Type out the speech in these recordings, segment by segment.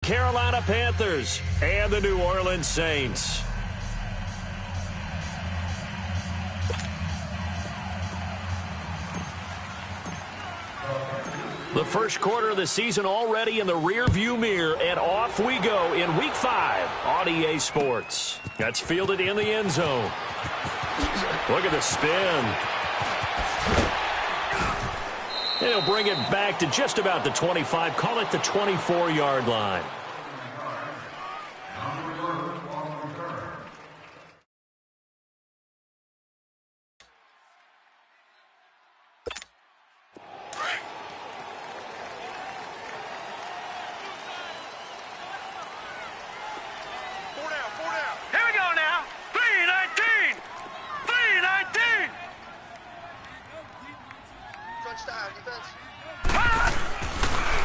Carolina Panthers and the New Orleans Saints. The first quarter of the season already in the rearview mirror, and off we go in Week 5 on EA Sports. That's fielded in the end zone. Look at the spin. And he'll bring it back to just about the 25, call it the 24-yard line.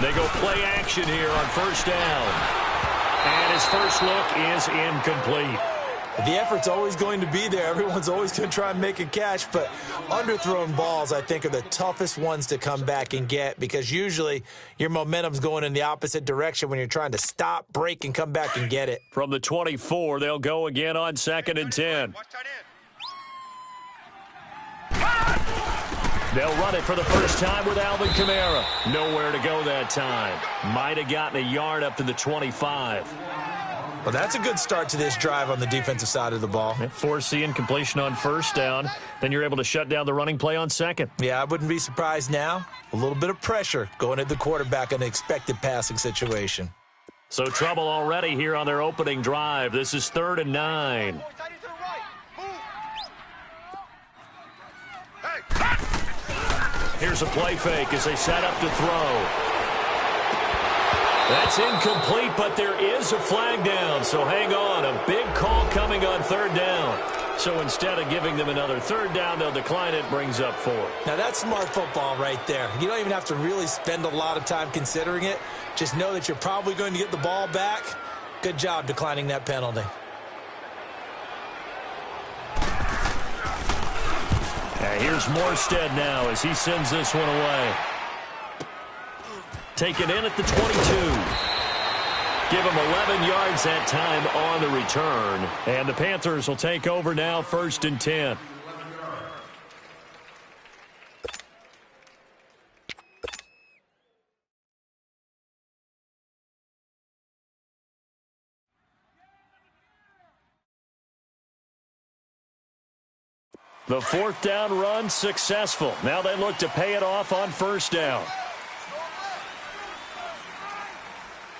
They go play action here on first down. And his first look is incomplete. The effort's always going to be there. Everyone's always going to try and make a catch, but underthrown balls, I think, are the toughest ones to come back and get because usually your momentum's going in the opposite direction when you're trying to stop, break, and come back and get it. From the 24, they'll go again on 2nd and 10. They'll run it for the first time with Alvin Kamara. Nowhere to go that time. Might have gotten a yard up to the 25. Well, that's a good start to this drive on the defensive side of the ball. Forcing completion on first down. Then you're able to shut down the running play on second. Yeah, I wouldn't be surprised now. A little bit of pressure going at the quarterback in an expected passing situation. So trouble already here on their opening drive. This is 3rd and 9. Here's a play fake as they set up to throw. That's incomplete, but there is a flag down, so hang on. A big call coming on 3rd down. So instead of giving them another 3rd down, they'll decline it, brings up 4. Now, that's smart football right there. You don't even have to really spend a lot of time considering it. Just know that you're probably going to get the ball back. Good job declining that penalty. Here's Morstead now as he sends this one away. Taken in at the 22. Give him 11 yards that time on the return. And the Panthers will take over now, 1st and 10. The 4th down run successful. Now they look to pay it off on first down.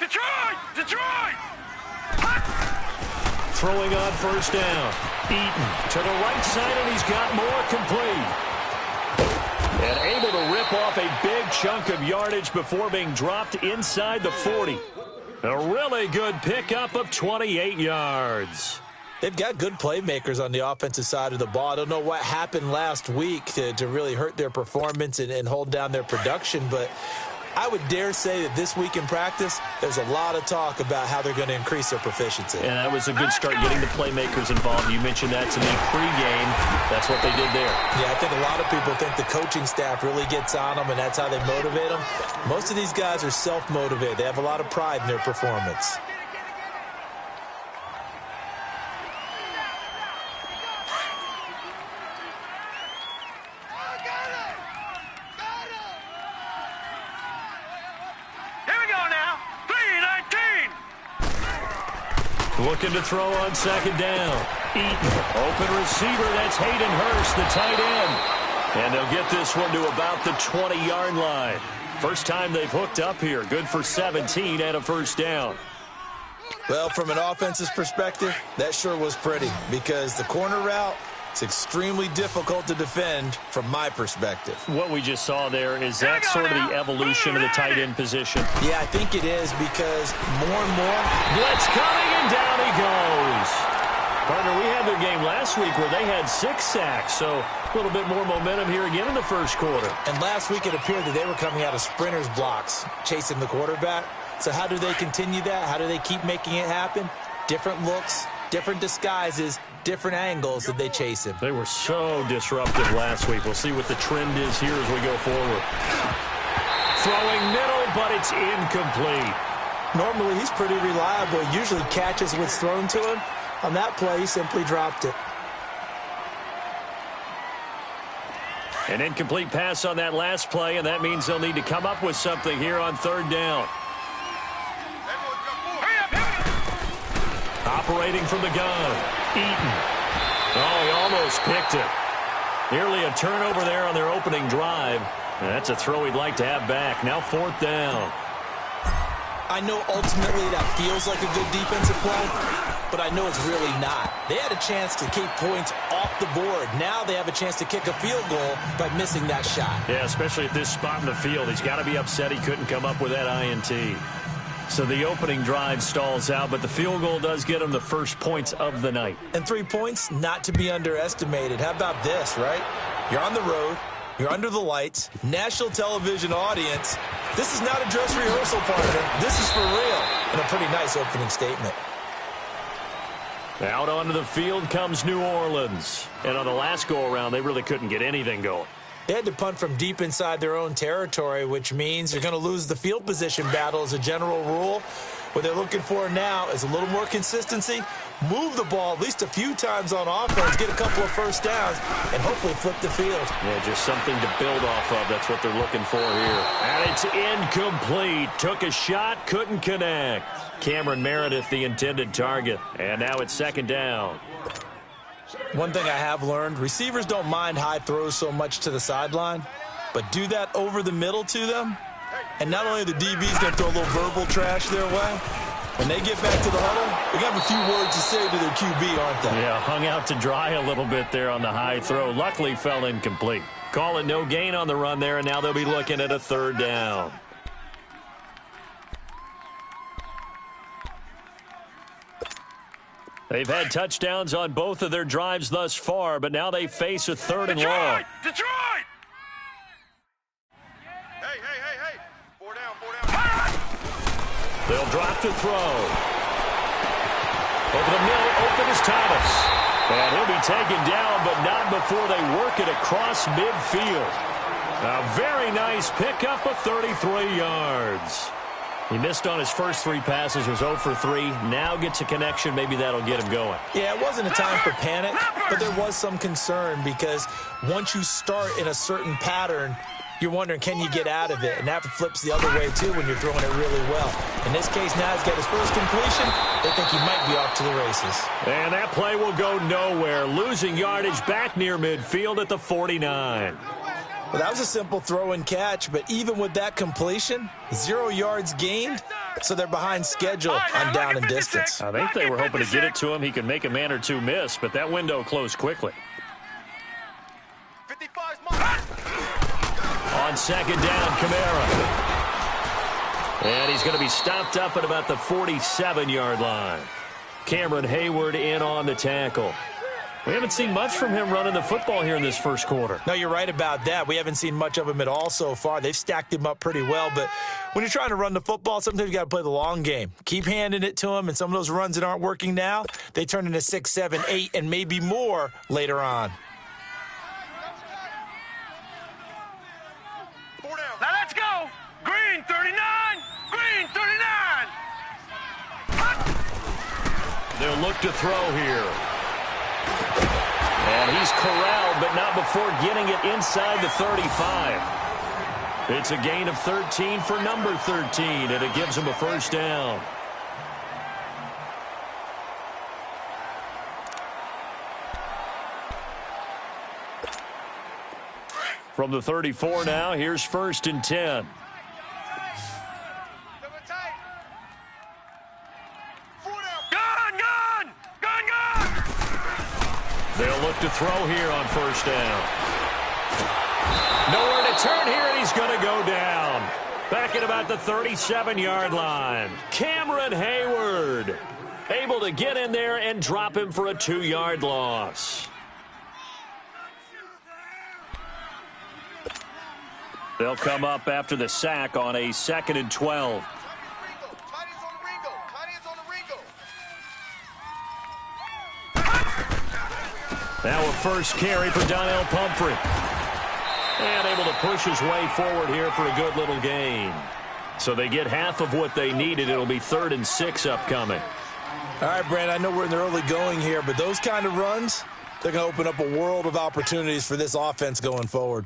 Detroit! Throwing on first down. Eaton to the right side, and he's got more complete. And able to rip off a big chunk of yardage before being dropped inside the 40. A really good pickup of 28 yards. They've got good playmakers on the offensive side of the ball. I don't know what happened last week to really hurt their performance and hold down their production, but I would dare say that this week in practice, there's a lot of talk about how they're going to increase their proficiency. And that was a good start getting the playmakers involved. You mentioned that to me pregame. That's what they did there. Yeah, I think a lot of people think the coaching staff really gets on them, and that's how they motivate them. Most of these guys are self-motivated. They have a lot of pride in their performance. Looking to throw on 2nd down. Eaton, open receiver. That's Hayden Hurst, the tight end. And they'll get this one to about the 20-yard line. First time they've hooked up here. Good for 17 and a first down. Well, from an offensive perspective, that sure was pretty because the corner route, it's extremely difficult to defend from my perspective. What we just saw there, is that sort of the evolution of the tight end position? Yeah, I think it is because more and more. Blitz coming, and down he goes. Partner, we had their game last week where they had 6 sacks, so a little bit more momentum here again in the first quarter. And last week it appeared that they were coming out of sprinters blocks, chasing the quarterback. So how do they continue that? How do they keep making it happen? Different looks, different disguises, different angles that they chase him. They were so disruptive last week. We'll see what the trend is here as we go forward. Throwing middle, but it's incomplete. Normally, he's pretty reliable. He usually catches what's thrown to him. On that play, he simply dropped it. An incomplete pass on that last play, and that means they'll need to come up with something here on third down. Operating from the gun, Eaton. Oh, he almost picked it. Nearly a turnover there on their opening drive. And that's a throw he'd like to have back. Now fourth down. I know ultimately that feels like a good defensive play, but I know it's really not. They had a chance to keep points off the board. Now they have a chance to kick a field goal by missing that shot. Yeah, especially at this spot in the field. He's got to be upset he couldn't come up with that INT. So the opening drive stalls out, but the field goal does get him the first points of the night. And 3 points, not to be underestimated. How about this, right? You're on the road. You're under the lights. National television audience. This is not a dress rehearsal, partner. This is for real. And a pretty nice opening statement. Out onto the field comes New Orleans. And on the last go-around, they really couldn't get anything going. They had to punt from deep inside their own territory, which means you're going to lose the field position battle as a general rule. What they're looking for now is a little more consistency, move the ball at least a few times on offense, get a couple of first downs, and hopefully flip the field. Yeah, just something to build off of. That's what they're looking for here. And it's incomplete. Took a shot, couldn't connect. Cameron Meredith, the intended target. And now it's second down. One thing I have learned, receivers don't mind high throws so much to the sideline, but do that over the middle to them, and not only are the DBs going to throw a little verbal trash their way, when they get back to the huddle, they got a few words to say to their QB, aren't they? Yeah, hung out to dry a little bit there on the high throw. Luckily fell incomplete. Call it no gain on the run there, and now they'll be looking at a third down. They've had touchdowns on both of their drives thus far, but now they face a third and long. Detroit! Hey. 4 down. They'll drop to throw. Over the middle, open is Thomas. And he'll be taken down, but not before they work it across midfield. A very nice pickup of 33 yards. He missed on his first 3 passes, was 0 for 3. Now gets a connection. Maybe that'll get him going. Yeah, it wasn't a time for panic, but there was some concern because once you start in a certain pattern, you're wondering, can you get out of it? And that flips the other way, too, when you're throwing it really well. In this case, now he's got his first completion. They think he might be off to the races. And that play will go nowhere. Losing yardage back near midfield at the 49. Well, that was a simple throw and catch, but even with that completion, 0 yards gained, so they're behind schedule on down and distance. I think they were hoping to get it to him. He could make a man or two miss, but that window closed quickly. 55's On second down, Kamara. And he's going to be stopped up at about the 47-yard line. Cameron Hayward in on the tackle. We haven't seen much from him running the football here in this first quarter. No, you're right about that. We haven't seen much of him at all so far. They've stacked him up pretty well, but when you're trying to run the football, sometimes you got to play the long game. Keep handing it to him, and some of those runs that aren't working now, they turn into 6, 7, 8, and maybe more later on. Now let's go! Green 39! Green 39! They'll look to throw here. And he's corralled, but not before getting it inside the 35. It's a gain of 13 for number 13, and it gives him a first down. From the 34 now, here's first and 10. They'll look to throw here on first down. Nowhere to turn here, and he's going to go down. Back at about the 37-yard line. Cameron Hayward able to get in there and drop him for a 2-yard loss. They'll come up after the sack on a 2nd and 12. Now a first carry for Donnell Pumphrey. And able to push his way forward here for a good little gain. So they get half of what they needed. It'll be 3rd and 6 upcoming. All right, Brandon, I know we're in the early going here, but those kind of runs, they're going to open up a world of opportunities for this offense going forward.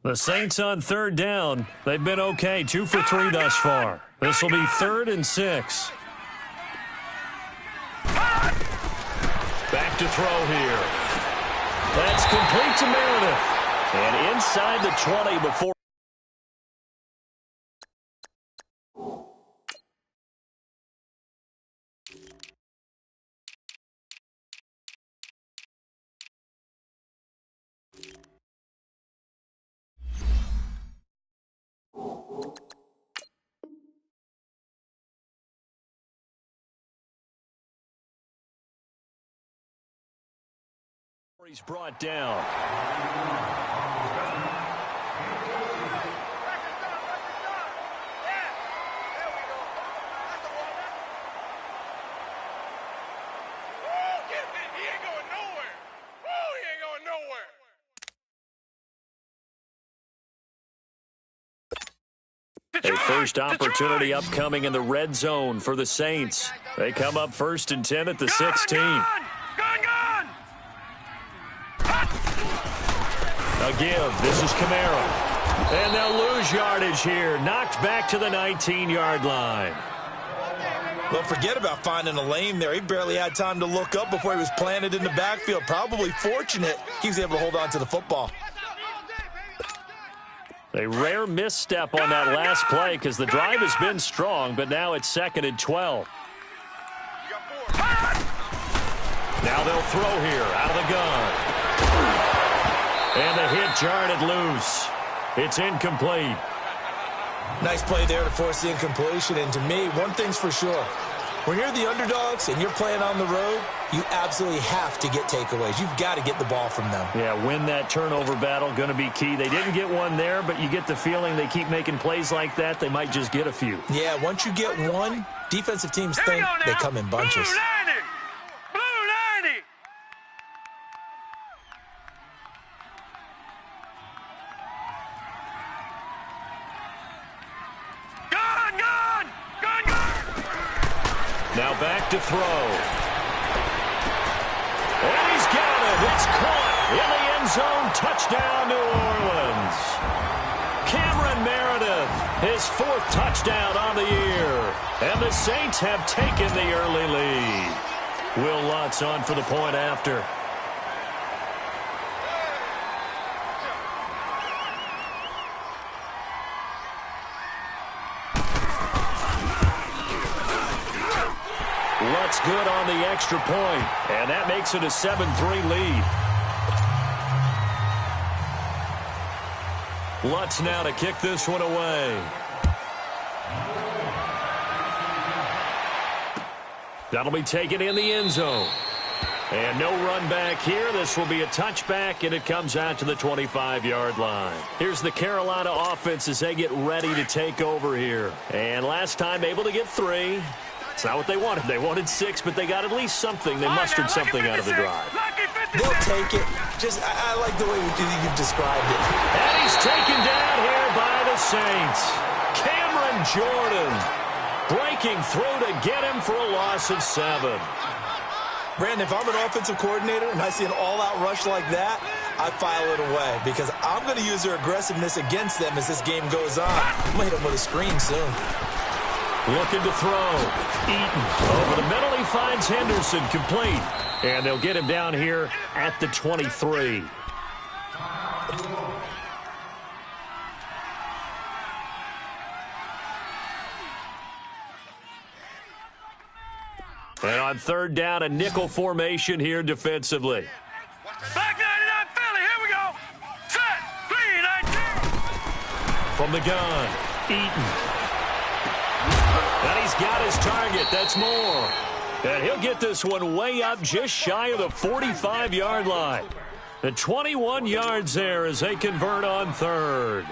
The Saints on 3rd down. They've been okay, 2 for 3 thus far. This will be 3rd and 6. Back to throw here. That's complete to Meredith. And inside the 20 before. He's brought down. A first opportunity upcoming in the red zone for the Saints. They come up 1st and 10 at the 16. A give. This is Kamara. And they'll lose yardage here. Knocked back to the 19-yard line. Well, forget about finding a lane there. He barely had time to look up before he was planted in the backfield. Probably fortunate he was able to hold on to the football. A rare misstep on that last play because the drive has been strong, but now it's 2nd and 12. Now they'll throw here out of the gun. And the hit jarred it loose. It's incomplete. Nice play there to force the incompletion. And to me, one thing's for sure. When you're the underdogs and you're playing on the road, you absolutely have to get takeaways. You've got to get the ball from them. Yeah, win that turnover battle, going to be key. They didn't get one there, but you get the feeling they keep making plays like that, they might just get a few. Yeah, once you get one, defensive teams think they come in bunches. Now back to throw. And he's got it. It's caught in the end zone. Touchdown, New Orleans. Cameron Meredith, his 4th touchdown on the year. And the Saints have taken the early lead. Will Lutz on for the point after. Lutz good on the extra point, and that makes it a 7-3 lead. Lutz now to kick this one away. That'll be taken in the end zone. And no run back here. This will be a touchback, and it comes out to the 25-yard line. Here's the Carolina offense as they get ready to take over here. And last time able to get 3. It's not what they wanted. They wanted 6, but they got at least something. They mustered something out of the drive. They'll take it. I like the way you've described it. And he's taken down here by the Saints. Cameron Jordan breaking through to get him for a loss of 7. Brandon, if I'm an offensive coordinator and I see an all-out rush like that, I file it away because I'm going to use their aggressiveness against them as this game goes on. I'm going to hit them with a screen soon. Looking to throw. Eaton over the middle. He finds Henderson complete. And they'll get him down here at the 23. And on 3rd down, a nickel formation here defensively. Back 99 Philly, here we go. Set, 3-19. From the gun, Eaton. And he's got his target. That's Moore. And he'll get this one way up just shy of the 45-yard line. The 21 yards there as they convert on 3rd.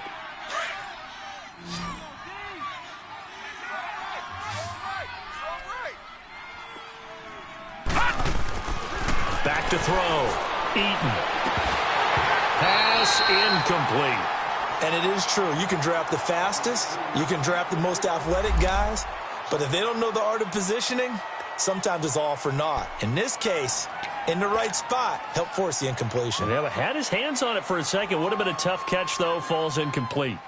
Back to throw. Eaton. Pass incomplete. And it is true. You can draft the fastest. You can draft the most athletic guys. But if they don't know the art of positioning, sometimes it's all for naught. In this case, in the right spot, helped force the incompletion. Yeah, but had his hands on it for a second. Would have been a tough catch, though. Falls incomplete.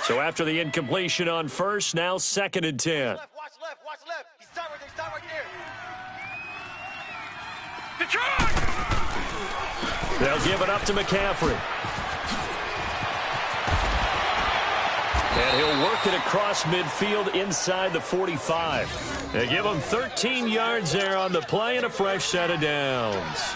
So after the incompletion on first, now 2nd and 10. Watch left. He's stopped right there. Detroit! They'll give it up to McCaffrey. And he'll work it across midfield inside the 45. They give him 13 yards there on the play and a fresh set of downs.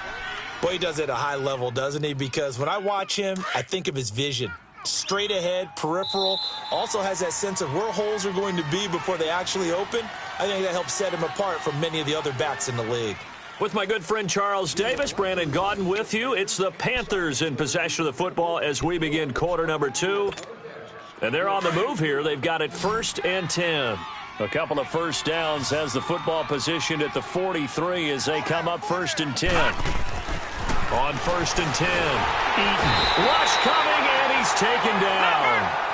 Boy, he does it at a high level, doesn't he? Because when I watch him, I think of his vision. Straight ahead, peripheral, also has that sense of where holes are going to be before they actually open. I think that helps set him apart from many of the other backs in the league. With my good friend Charles Davis, Brandon Gaudin with you. It's the Panthers in possession of the football as we begin quarter number 2. And they're on the move here. They've got it 1st and 10. A couple of first downs has the football positioned at the 43 as they come up 1st and 10. On 1st and 10, Eaton. Rush coming, and he's taken down.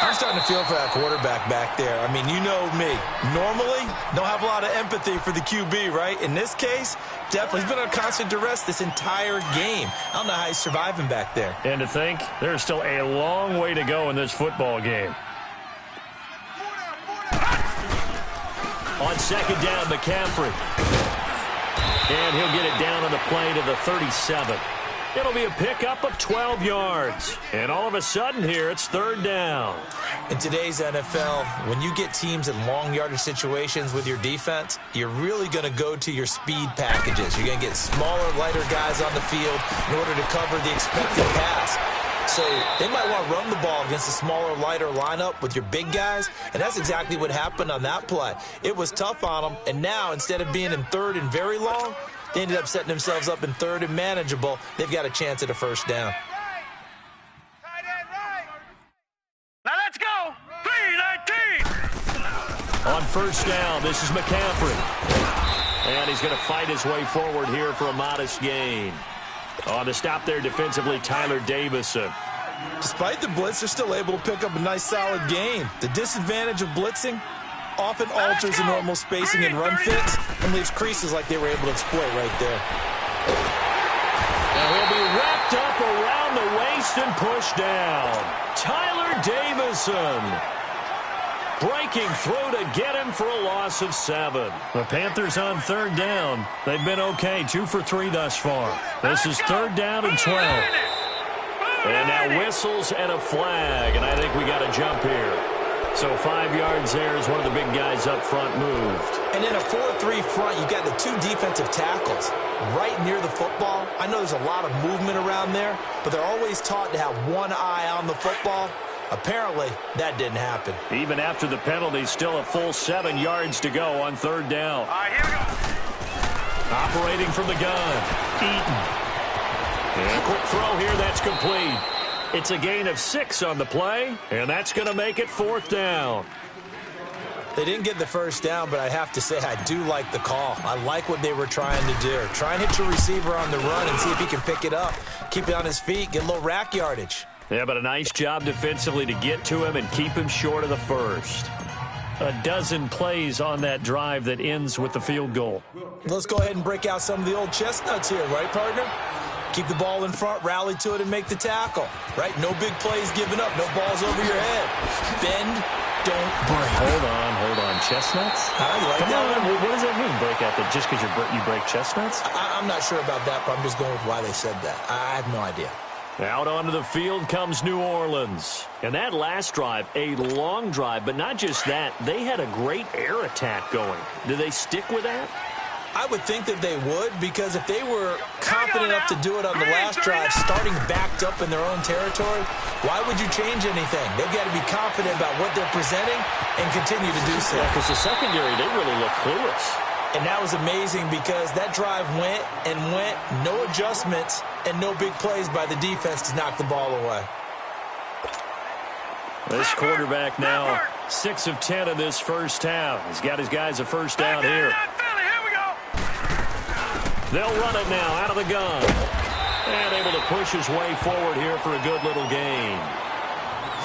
I'm starting to feel for that quarterback back there. I mean, you know me. Normally, don't have a lot of empathy for the QB, right? In this case, definitely. He's been on constant duress this entire game. I don't know how he's surviving back there. And to think, there's still a long way to go in this football game. On 2nd down, McCaffrey. And he'll get it down on the play to the 37. It'll be a pickup of 12 yards. And all of a sudden here, it's 3rd down. In today's NFL, when you get teams in long yardage situations with your defense, you're really going to go to your speed packages. You're going to get smaller, lighter guys on the field in order to cover the expected pass. So they might want to run the ball against a smaller, lighter lineup with your big guys, and that's exactly what happened on that play. It was tough on them, and now instead of being in 3rd and very long, they ended up setting themselves up in 3rd and manageable. They've got a chance at a 1st down. Now let's go. 3-19. On 1st down, this is McCaffrey. And he's going to fight his way forward here for a modest gain. On the stop there defensively, Tyler Davison. Despite the blitz, they're still able to pick up a nice, solid gain. The disadvantage of blitzing often alters the normal spacing and run fits and leaves creases like they were able to exploit right there. And he'll be wrapped up around the waist and pushed down. Tyler Davison breaking through to get him for a loss of 7. The Panthers on 3rd down. They've been okay, 2 for 3 thus far. This is 3rd down and 12. And now whistles and a flag, and I think we got a jump here. So 5 yards there as one of the big guys up front moved. And in a 4-3 front, you got the 2 defensive tackles right near the football. I know there's a lot of movement around there, but they're always taught to have one eye on the football. Apparently, that didn't happen. Even after the penalty, still a full 7 yards to go on 3rd down. All right, here we go. Operating from the gun, Eaton. And a quick throw here, that's complete. It's a gain of 6 on the play, and that's going to make it 4th down. They didn't get the 1st down, but I have to say I do like the call. I like what they were trying to do. Try and hit your receiver on the run and see if he can pick it up. Keep it on his feet, get a little rack yardage. Yeah, but a nice job defensively to get to him and keep him short of the 1st. A dozen plays on that drive that ends with the field goal. Let's go ahead and break out some of the old chestnuts here, right, partner? Keep the ball in front, rally to it, and make the tackle, right? No big plays given up, no balls over your head. Bend, don't break. Hold on. Chestnuts? You like Come that on, one? what does that mean, break out? That just because you break chestnuts? I'm not sure about that, but I'm just going with why they said that. I have no idea. Out onto the field comes New Orleans. And that last drive, a long drive, but not just that. They had a great air attack going. Do they stick with that? I would think that they would, because if they were confident enough to do it on the last drive, starting backed up in their own territory, why would you change anything? They've got to be confident about what they're presenting and continue to do so. Yeah, because the secondary, they really look clueless. And that was amazing because that drive went, no adjustments, and no big plays by the defense to knock the ball away. This quarterback now 6 of 10 in this first half. He's got his guys a 1st down here. They'll run it now out of the gun. And able to push his way forward here for a good little gain.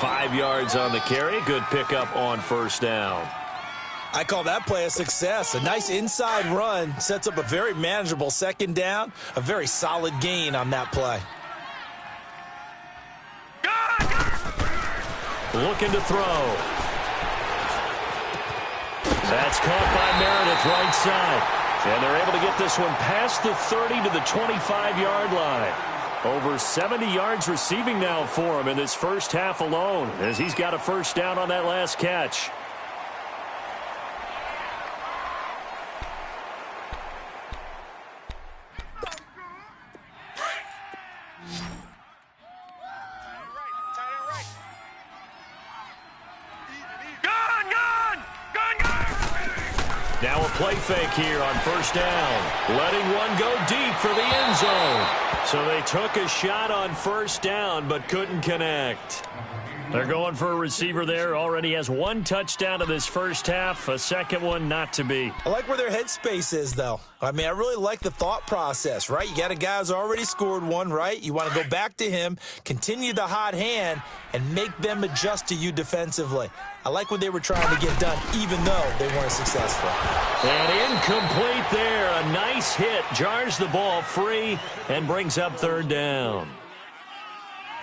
5 yards on the carry. Good pickup on first down. I call that play a success. A nice inside run sets up a very manageable second down. A very solid gain on that play. Looking to throw. That's caught by Meredith right side. And they're able to get this one past the 30 to the 25-yard line. Over 70 yards receiving now for him in this first half alone, as he's got a first down on that last catch. Now a play fake here on first down. Letting one go deep for the end zone. So they took a shot on first down but couldn't connect. They're going for a receiver there. Already has 1 touchdown in this first half. A second one not to be. I like where their headspace is, though. I mean, I really like the thought process, right? You got a guy who's already scored one, right? You want to go back to him, continue the hot hand, and make them adjust to you defensively. I like what they were trying to get done, even though they weren't successful. And incomplete there. A nice hit. Jars the ball free and brings up third down.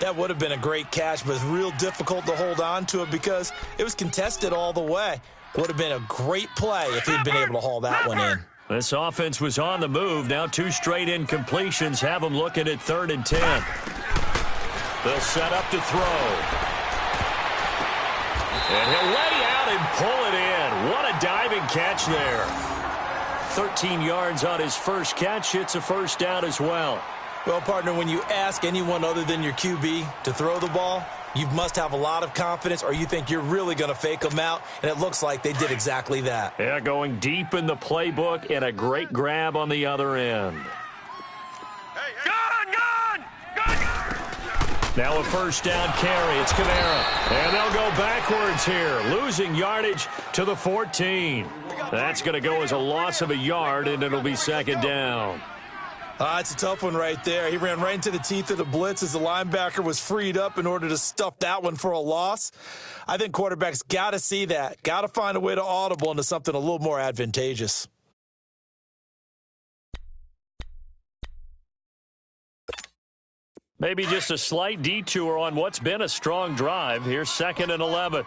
That would have been a great catch, but it's real difficult to hold on to it because it was contested all the way. Would have been a great play if he'd been able to haul that one in. This offense was on the move. Now 2 straight incompletions have them looking at 3rd and 10. They'll set up to throw. And he'll lay out and pull it in. What a diving catch there. 13 yards on his first catch. It's a first down as well. Well, partner, when you ask anyone other than your QB to throw the ball, you must have a lot of confidence or you think you're really going to fake them out, and it looks like they did exactly that. Yeah, going deep in the playbook and a great grab on the other end. Now a first down carry. It's Kamara. And they'll go backwards here, losing yardage to the 14. That's going to go as a loss of a yard, and it'll be second down. It's a tough one right there. He ran right into the teeth of the blitz as the linebacker was freed up in order to stuff that one for a loss. I think quarterbacks got to see that, got to find a way to audible into something a little more advantageous. Maybe just a slight detour on what's been a strong drive. Here's 2nd and 11.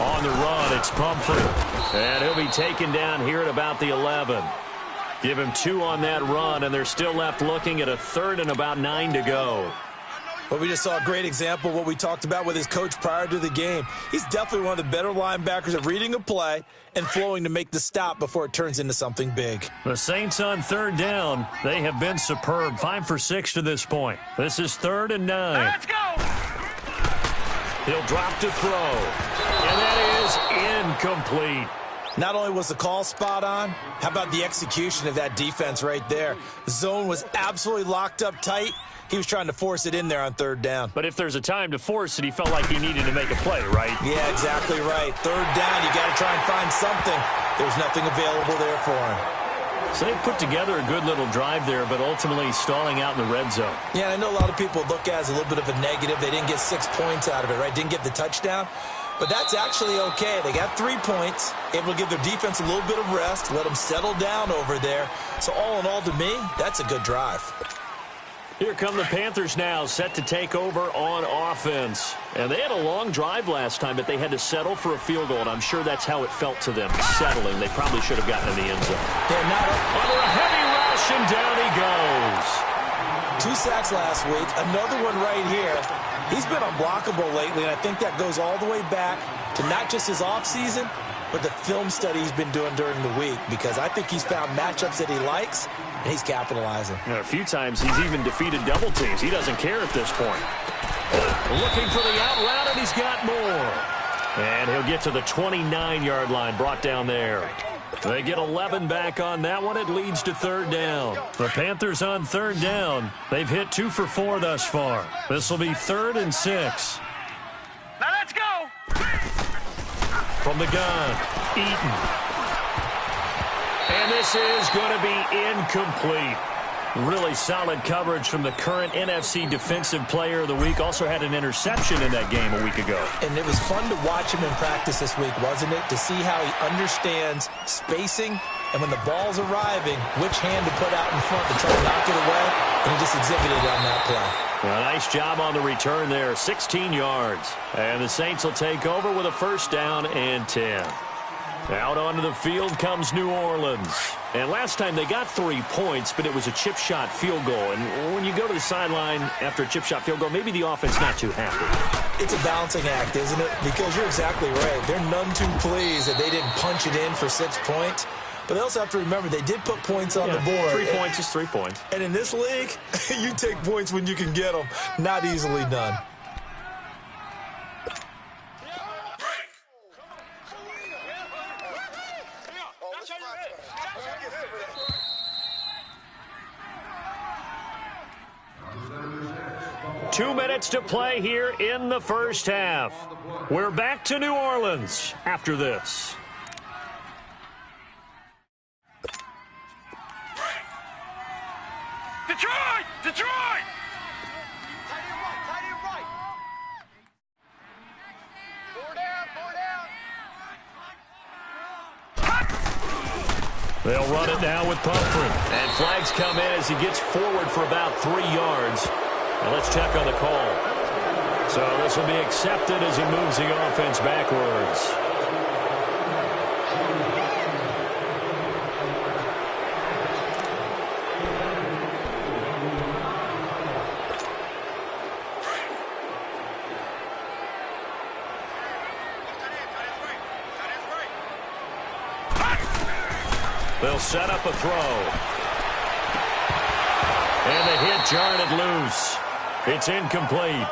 On the run, it's Pumphrey. And he'll be taken down here at about the 11. Give him 2 on that run, and they're still left looking at a 3rd and about 9 to go. Well, we just saw a great example of what we talked about with his coach prior to the game. He's definitely one of the better linebackers at reading a play and flowing to make the stop before it turns into something big. The Saints on 3rd down. They have been superb. 5 for 6 to this point. This is 3rd and 9. Let's go! He'll drop to throw. And that is incomplete. Not only was the call spot on, how about the execution of that defense right there? The zone was absolutely locked up tight. He was trying to force it in there on 3rd down. But if there's a time to force it, he felt like he needed to make a play, right? Yeah, exactly right. 3rd down, you got to try and find something. There's nothing available there for him. So they put together a good little drive there, but ultimately stalling out in the red zone. Yeah, I know a lot of people look at it as a little bit of a negative. They didn't get 6 points out of it, right? Didn't get the touchdown. But that's actually okay. They got 3 points, able to give their defense a little bit of rest, let them settle down over there. So all in all, to me, that's a good drive. Here come the Panthers now, set to take over on offense. And they had a long drive last time, but they had to settle for a field goal, and I'm sure that's how it felt to them, settling. They probably should have gotten in the end zone. Under a heavy rush, and down he goes. 2 sacks last week, another one right here. He's been unblockable lately, and I think that goes all the way back to not just his offseason, but the film study he's been doing during the week, because I think he's found matchups that he likes, and he's capitalizing. A few times he's even defeated double teams. He doesn't care at this point. Looking for the out route, and he's got more. And he'll get to the 29-yard line, brought down there. They get 11 back on that one. It leads to 3rd down. The Panthers on 3rd down. They've hit 2 for 4 thus far. This will be 3rd and 6. Now let's go! From the gun, Eaton. And this is going to be incomplete. Really solid coverage from the current NFC Defensive Player of the Week. Also had an interception in that game a week ago. And it was fun to watch him in practice this week, wasn't it? To see how he understands spacing and when the ball's arriving, which hand to put out in front to try to knock it away. And he just exhibited it on that play. Well, nice job on the return there, 16 yards. And the Saints will take over with a first down and 10. Out onto the field comes New Orleans. And last time they got 3 points, but it was a chip shot field goal. And when you go to the sideline after a chip shot field goal, maybe the offense not too happy. It's a balancing act, isn't it? Because you're exactly right. They're none too pleased that they didn't punch it in for 6 points. But they also have to remember they did put points on the board. 3 points is 3 points. And in this league, you take points when you can get them. Not easily done. Two minutes to play here in the first half. We're back to New Orleans after this. Detroit! Detroit! They'll run it now with Pumphrey. And flags come in as he gets forward for about 3 yards. And let's check on the call. So this will be accepted as he moves the offense backwards. They'll set up a throw. And the hit jarred it loose. It's incomplete.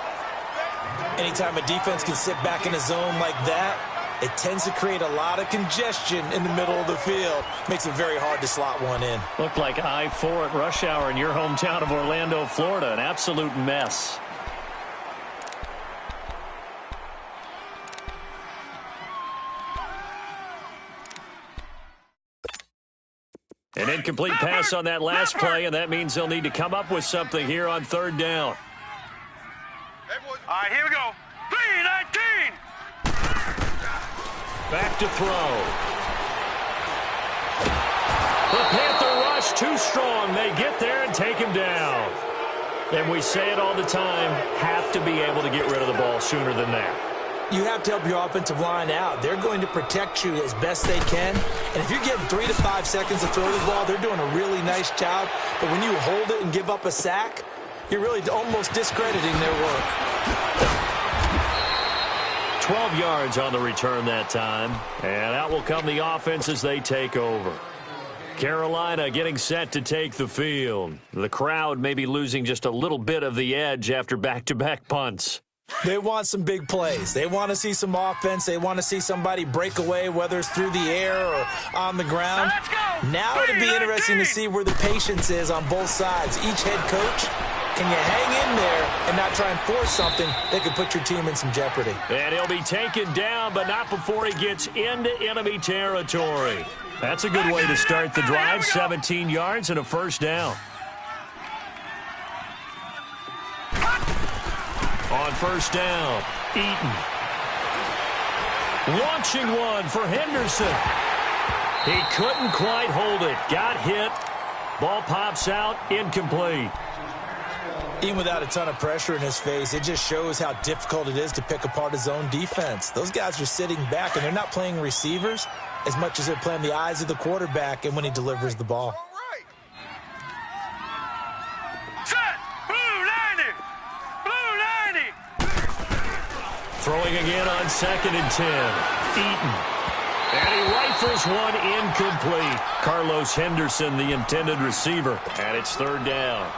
Anytime a defense can sit back in a zone like that, it tends to create a lot of congestion in the middle of the field. Makes it very hard to slot one in. Looked like I-4 at rush hour in your hometown of Orlando, Florida. An absolute mess. An incomplete pass on that last play, and that means they'll need to come up with something here on third down. All right, here we go. 3-19. Back to throw. The Panther rush too strong. They get there and take him down. And we say it all the time, have to be able to get rid of the ball sooner than that. You have to help your offensive line out. They're going to protect you as best they can. And if you're getting 3 to 5 seconds to throw the ball, they're doing a really nice job. But when you hold it and give up a sack, you're really almost discrediting their work. 12 yards on the return that time. And out will come the offense as they take over. Carolina getting set to take the field. The crowd may be losing just a little bit of the edge after back-to-back punts. They want some big plays. They want to see some offense. They want to see somebody break away, whether it's through the air or on the ground. Now it'll be interesting to see where the patience is on both sides. Each head coach, can you hang in there and not try and force something that could put your team in some jeopardy? And he'll be taken down, but not before he gets into enemy territory. That's a good way to start the drive. 17 yards and a first down. On first down, Eaton. Launching one for Henderson. He couldn't quite hold it. Got hit. Ball pops out, incomplete. Even without a ton of pressure in his face, it just shows how difficult it is to pick apart his own defense. Those guys are sitting back, and they're not playing receivers as much as they're playing the eyes of the quarterback and when he delivers the ball. Throwing again on 2nd and 10. Eaton. And he rifles one incomplete. Carlos Henderson, the intended receiver. And it's third down.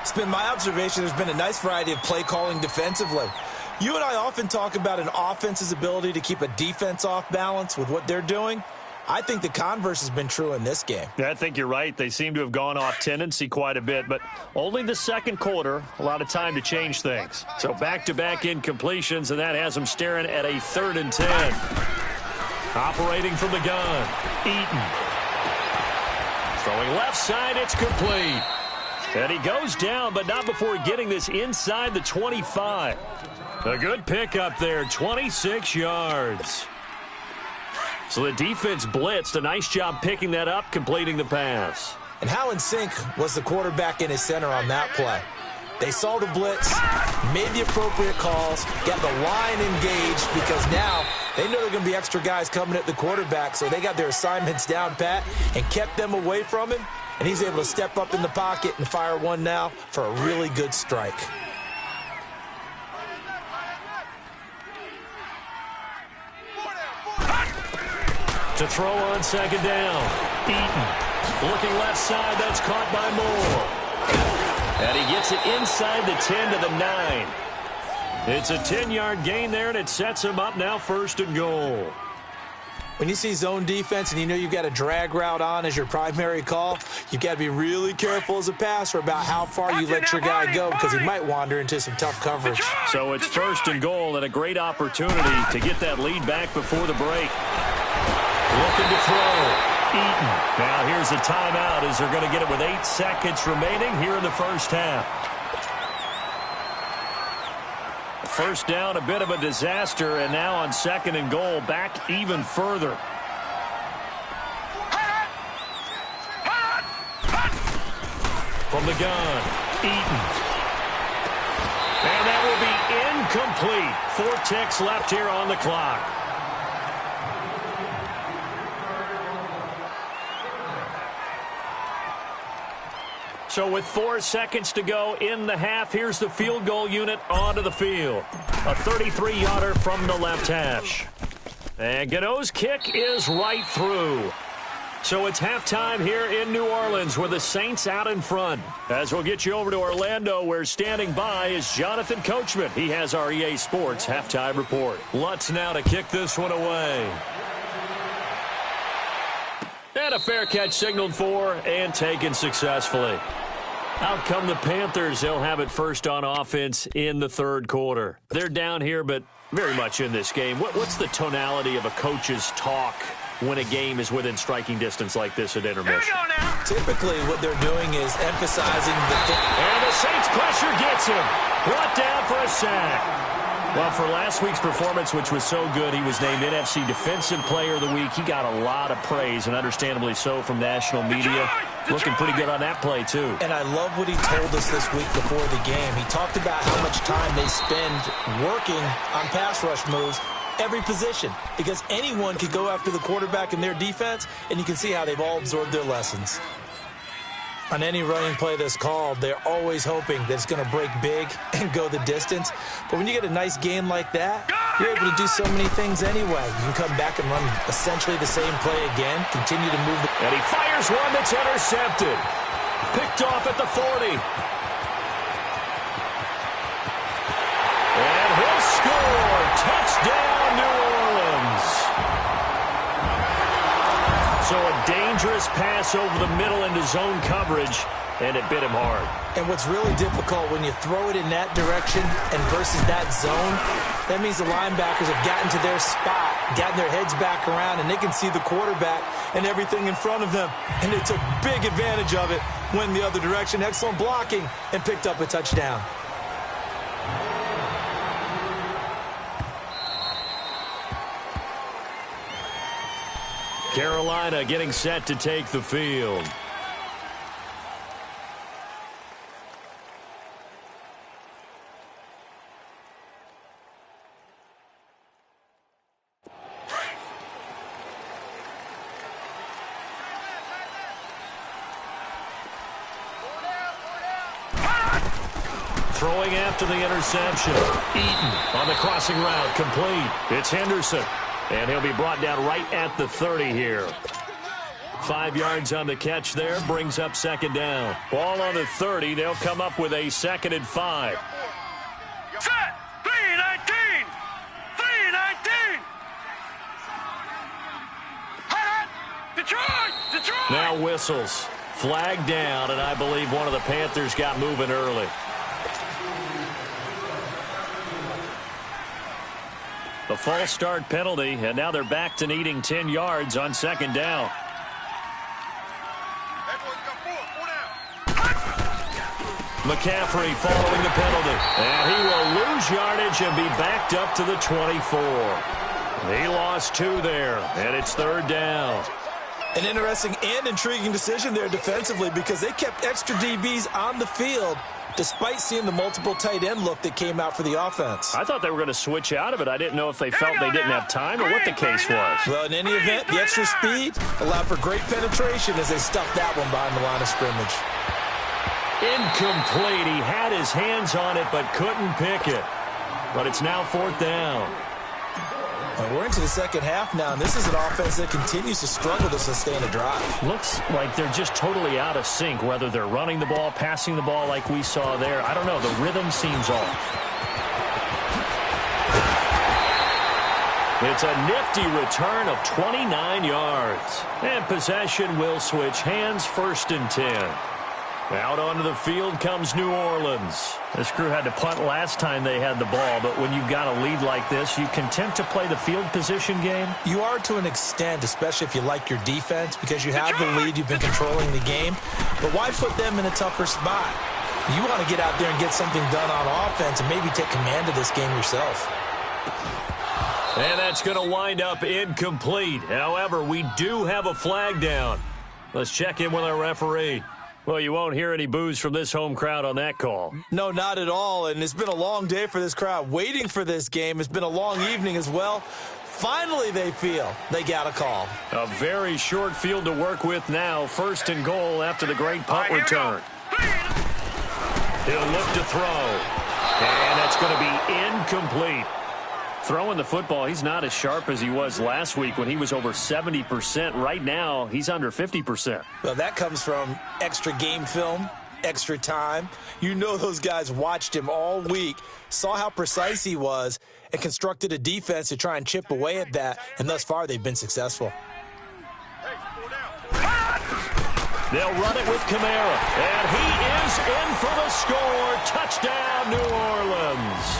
It's been my observation there's been a nice variety of play calling defensively. You and I often talk about an offense's ability to keep a defense off balance with what they're doing. I think the converse has been true in this game. Yeah, I think you're right. They seem to have gone off tendency quite a bit, but only the second quarter, a lot of time to change things. So back-to-back incompletions, and that has them staring at a 3rd and 10. Operating from the gun, Eaton. Throwing left side, it's complete. And he goes down, but not before getting this inside the 25. A good pickup there, 26 yards. So the defense blitzed. A nice job picking that up, completing the pass. And how in sync was the quarterback and his center on that play? They saw the blitz, made the appropriate calls, got the line engaged because now they know there are going to be extra guys coming at the quarterback, so they got their assignments down pat and kept them away from him. And he's able to step up in the pocket and fire one now for a really good strike. To throw on second down. Eaton looking left side. That's caught by Moore. And he gets it inside the 10 to the 9. It's a 10-yard gain there, and it sets him up now 1st and goal. When you see zone defense and you know you've got a drag route on as your primary call, you've got to be really careful as a passer about how far you let your guy go because he might wander into some tough coverage. So it's 1st and goal and a great opportunity to get that lead back before the break. Looking to throw. Eaton. Now here's a timeout as they're going to get it with 8 seconds remaining here in the first half. First down, a bit of a disaster, and now on 2nd and goal, back even further. From the gun, Eaton. And that will be incomplete. 4 ticks left here on the clock. So with 4 seconds to go in the half, here's the field goal unit onto the field. A 33-yarder from the left hash. And Gano's kick is right through. So it's halftime here in New Orleans with the Saints out in front. As we'll get you over to Orlando, where standing by is Jonathan Coachman. He has our EA Sports halftime report. Lutz now to kick this one away. And a fair catch signaled for and taken successfully. Out come the Panthers. They'll have it first on offense in the 3rd quarter. They're down here, but very much in this game. What's the tonality of a coach's talk when a game is within striking distance like this at intermission? Typically, what they're doing is emphasizing the... And the Saints pressure gets him. Brought down for a sack. Well, for last week's performance, which was so good, he was named NFC Defensive Player of the Week. He got a lot of praise, and understandably so, from national media. Looking pretty good on that play, too. And I love what he told us this week before the game. He talked about how much time they spend working on pass rush moves, every position, because anyone could go after the quarterback in their defense, and you can see how they've all absorbed their lessons. On any running play that's called, they're always hoping that it's going to break big and go the distance. But when you get a nice game like that, you're able to do so many things anyway. You can come back and run essentially the same play again, continue to move. And he fires one that's intercepted. Picked off at the 40. And he'll score. Touchdown, New Orleans. So a dangerous pass over the middle into zone coverage, and it bit him hard. And what's really difficult when you throw it in that direction and versus that zone, that means the linebackers have gotten to their spot, gotten their heads back around, and they can see the quarterback and everything in front of them. And they took big advantage of it, went the other direction. Excellent blocking, and picked up a touchdown. Carolina getting set to take the field. Throwing after the interception. Eaton on the crossing route, complete. It's Henderson. And he'll be brought down right at the 30 here. 5 yards on the catch there, brings up 2nd down. Ball on the 30, they'll come up with a 2nd and 5. Set! 3-19! 3-19! Detroit! Detroit! Now whistles. Flag down, and I believe one of the Panthers got moving early. The false start penalty, and now they're back to needing 10 yards on 2nd down. McCaffrey following the penalty. And he will lose yardage and be backed up to the 24. He lost 2 there, and it's 3rd down. An interesting and intriguing decision there defensively because they kept extra DBs on the field despite seeing the multiple tight end look that came out for the offense. I thought they were going to switch out of it. I didn't know if they felt they didn't have time or what the case was. Well, in any event, the extra speed allowed for great penetration as they stuffed that one behind the line of scrimmage. Incomplete. He had his hands on it but couldn't pick it. But it's now 4th down. We're into the second half now, and this is an offense that continues to struggle to sustain a drive. Looks like they're just totally out of sync, whether they're running the ball, passing the ball like we saw there. I don't know. The rhythm seems off. It's a nifty return of 29 yards. And possession will switch hands, 1st and 10. Out onto the field comes New Orleans. This crew had to punt last time they had the ball, but when you've got a lead like this, you content to play the field position game? You are to an extent, especially if you like your defense, because you have the lead, you've been controlling the game. But why put them in a tougher spot? You want to get out there and get something done on offense and maybe take command of this game yourself. And that's going to wind up incomplete. However, we do have a flag down. Let's check in with our referee. Well, you won't hear any boos from this home crowd on that call. No, not at all, and it's been a long day for this crowd waiting for this game. It's been a long evening as well. Finally, they feel they got a call. A very short field to work with now. 1st and goal after the great punt return. He'll look to throw, and that's going to be incomplete. Throwing the football, he's not as sharp as he was last week when he was over 70%. Right now, he's under 50%. Well, that comes from extra game film, extra time. You know those guys watched him all week, saw how precise he was, and constructed a defense to try and chip away at that, and thus far they've been successful. They'll run it with Kamara, and he is in for the score. Touchdown, New Orleans.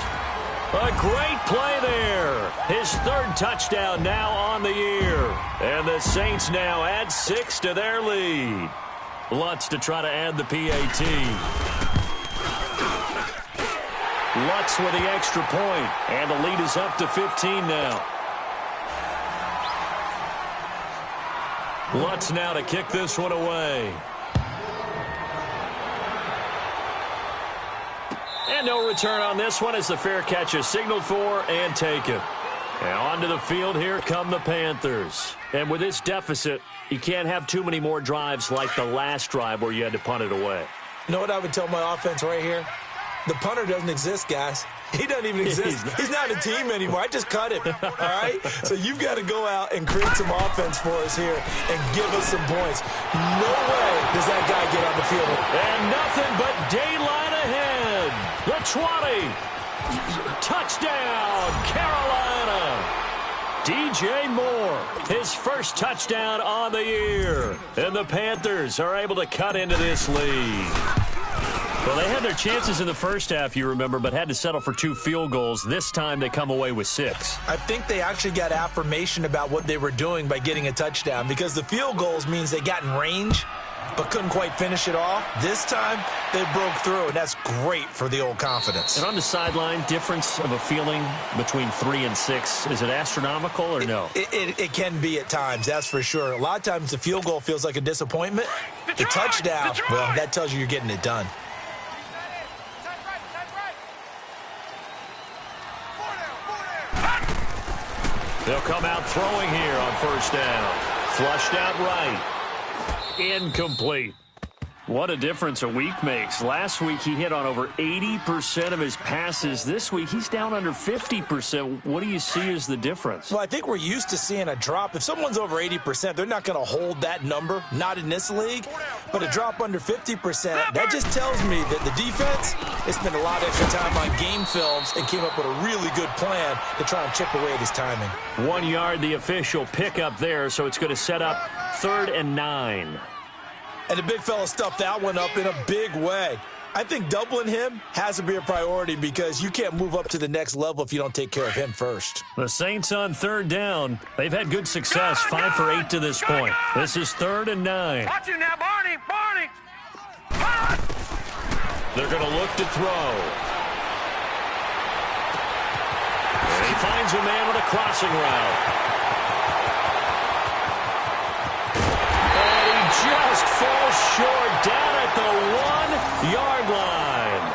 A great play there. His 3rd touchdown now on the year. And the Saints now add 6 to their lead. Lutz to try to add the PAT. Lutz with the extra point, and the lead is up to 15 now. Lutz now to kick this one away. And no return on this one as the fair catch is signaled for and taken. And onto the field, here come the Panthers. And with this deficit, you can't have too many more drives like the last drive where you had to punt it away. You know what I would tell my offense right here? The punter doesn't exist, guys. He doesn't even exist. He's not a team anymore. I just cut him, all right? So you've got to go out and create some offense for us here and give us some points. No way does that guy get on the field. And nothing but daylight ahead. The 20. Touchdown, Carolina. DJ Moore, his 1st touchdown on the year. And the Panthers are able to cut into this lead. Well, they had their chances in the first half, you remember, but had to settle for 2 field goals. This time they come away with 6. I think they actually got affirmation about what they were doing by getting a touchdown because the field goals means they got in range but couldn't quite finish it off. This time they broke through, and that's great for the old confidence. And on the sideline, difference of a feeling between 3 and 6, is it astronomical or no? It can be at times, that's for sure. A lot of times the field goal feels like a disappointment. The touchdown, well, that tells you you're getting it done. They'll come out throwing here on 1st down. Flushed out right. Incomplete. What a difference a week makes. Last week he hit on over 80% of his passes. This week he's down under 50%. What do you see as the difference? Well, I think we're used to seeing a drop. If someone's over 80%, they're not going to hold that number, not in this league. But a drop under 50%, that just tells me that the defense has spent a lot of extra time on game films and came up with a really good plan to try and chip away at his timing. 1 yard, the official pickup there, so it's going to set up 3rd and 9. And the big fella stuffed that one up in a big way. I think doubling him has to be a priority because you can't move up to the next level if you don't take care of him first. The Saints on 3rd down. They've had good success, 5 for 8 to this point. This is 3rd and 9. Watch you now, Barney. They're going to look to throw. And he finds a man with a crossing route. And he just falls short down at the 1-yard line.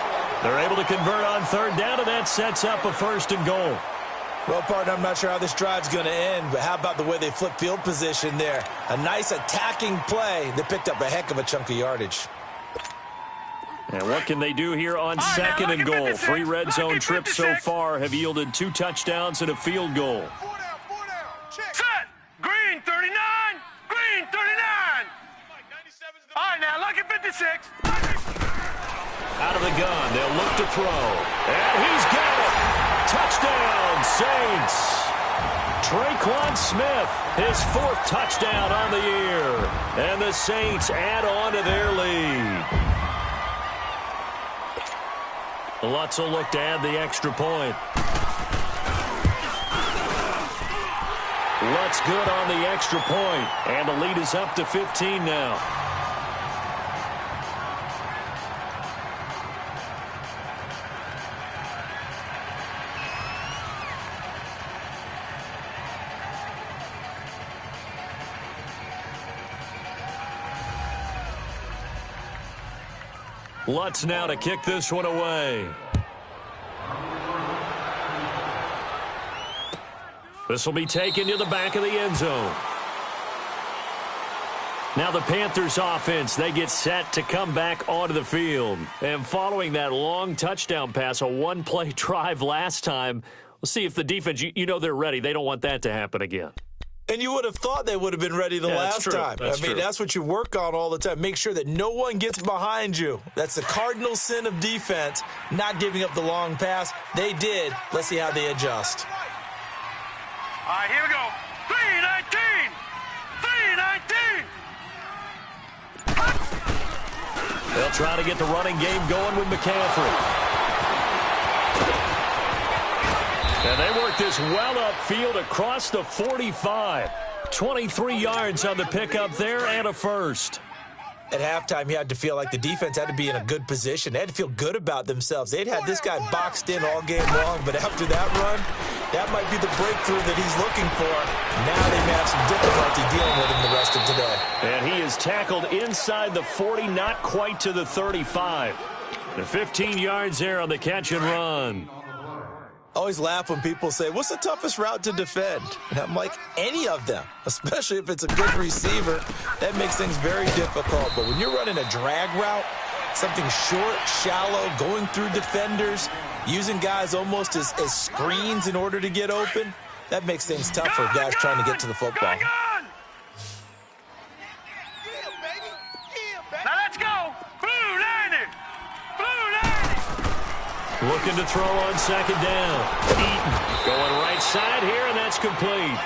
They're able to convert on third down, and that sets up a 1st and goal. Well, partner, I'm not sure how this drive's going to end, but how about the way they flip field position there? A nice attacking play. They picked up a heck of a chunk of yardage. And what can they do here on 2nd and goal? 3 red zone trips so far have yielded 2 touchdowns and a field goal. Set. Green 39. Green 39. All right, now look at 56. Out of the gun, they'll look to throw. And he's got it. Touchdown, Saints. Traquan Smith, his 4th touchdown on the year. And the Saints add on to their lead. Lutz will look to add the extra point. Lutz good on the extra point. And the lead is up to 15 now. Lutz now to kick this one away. This will be taken to the back of the end zone. Now the Panthers offense, they get set to come back onto the field. And following that long touchdown pass, a 1-play drive last time, we'll see if the defense, you know they're ready. They don't want that to happen again. And you would have thought they would have been ready the last time. That's what you work on all the time. Make sure that no one gets behind you. That's the cardinal sin of defense, not giving up the long pass. They did. Let's see how they adjust. All right, here we go. 319. 319. They'll try to get the running game going with McCaffrey. And they work this well upfield across the 45. 23 yards on the pickup there and a 1st. At halftime, you had to feel like the defense had to be in a good position. They had to feel good about themselves. They'd had this guy boxed in all game long, but after that run, that might be the breakthrough that he's looking for. Now they may have some difficulty dealing with him the rest of today. And he is tackled inside the 40, not quite to the 35. The 15 yards there on the catch and run. I always laugh when people say, what's the toughest route to defend? And I'm like, any of them, especially if it's a good receiver. That makes things very difficult. But when you're running a drag route, something short, shallow, going through defenders, using guys almost as screens in order to get open, that makes things tough for guys trying to get to the football. Now let's go. Blue 90. Looking to throw on 2nd down. Eaton going right side here, and that's complete.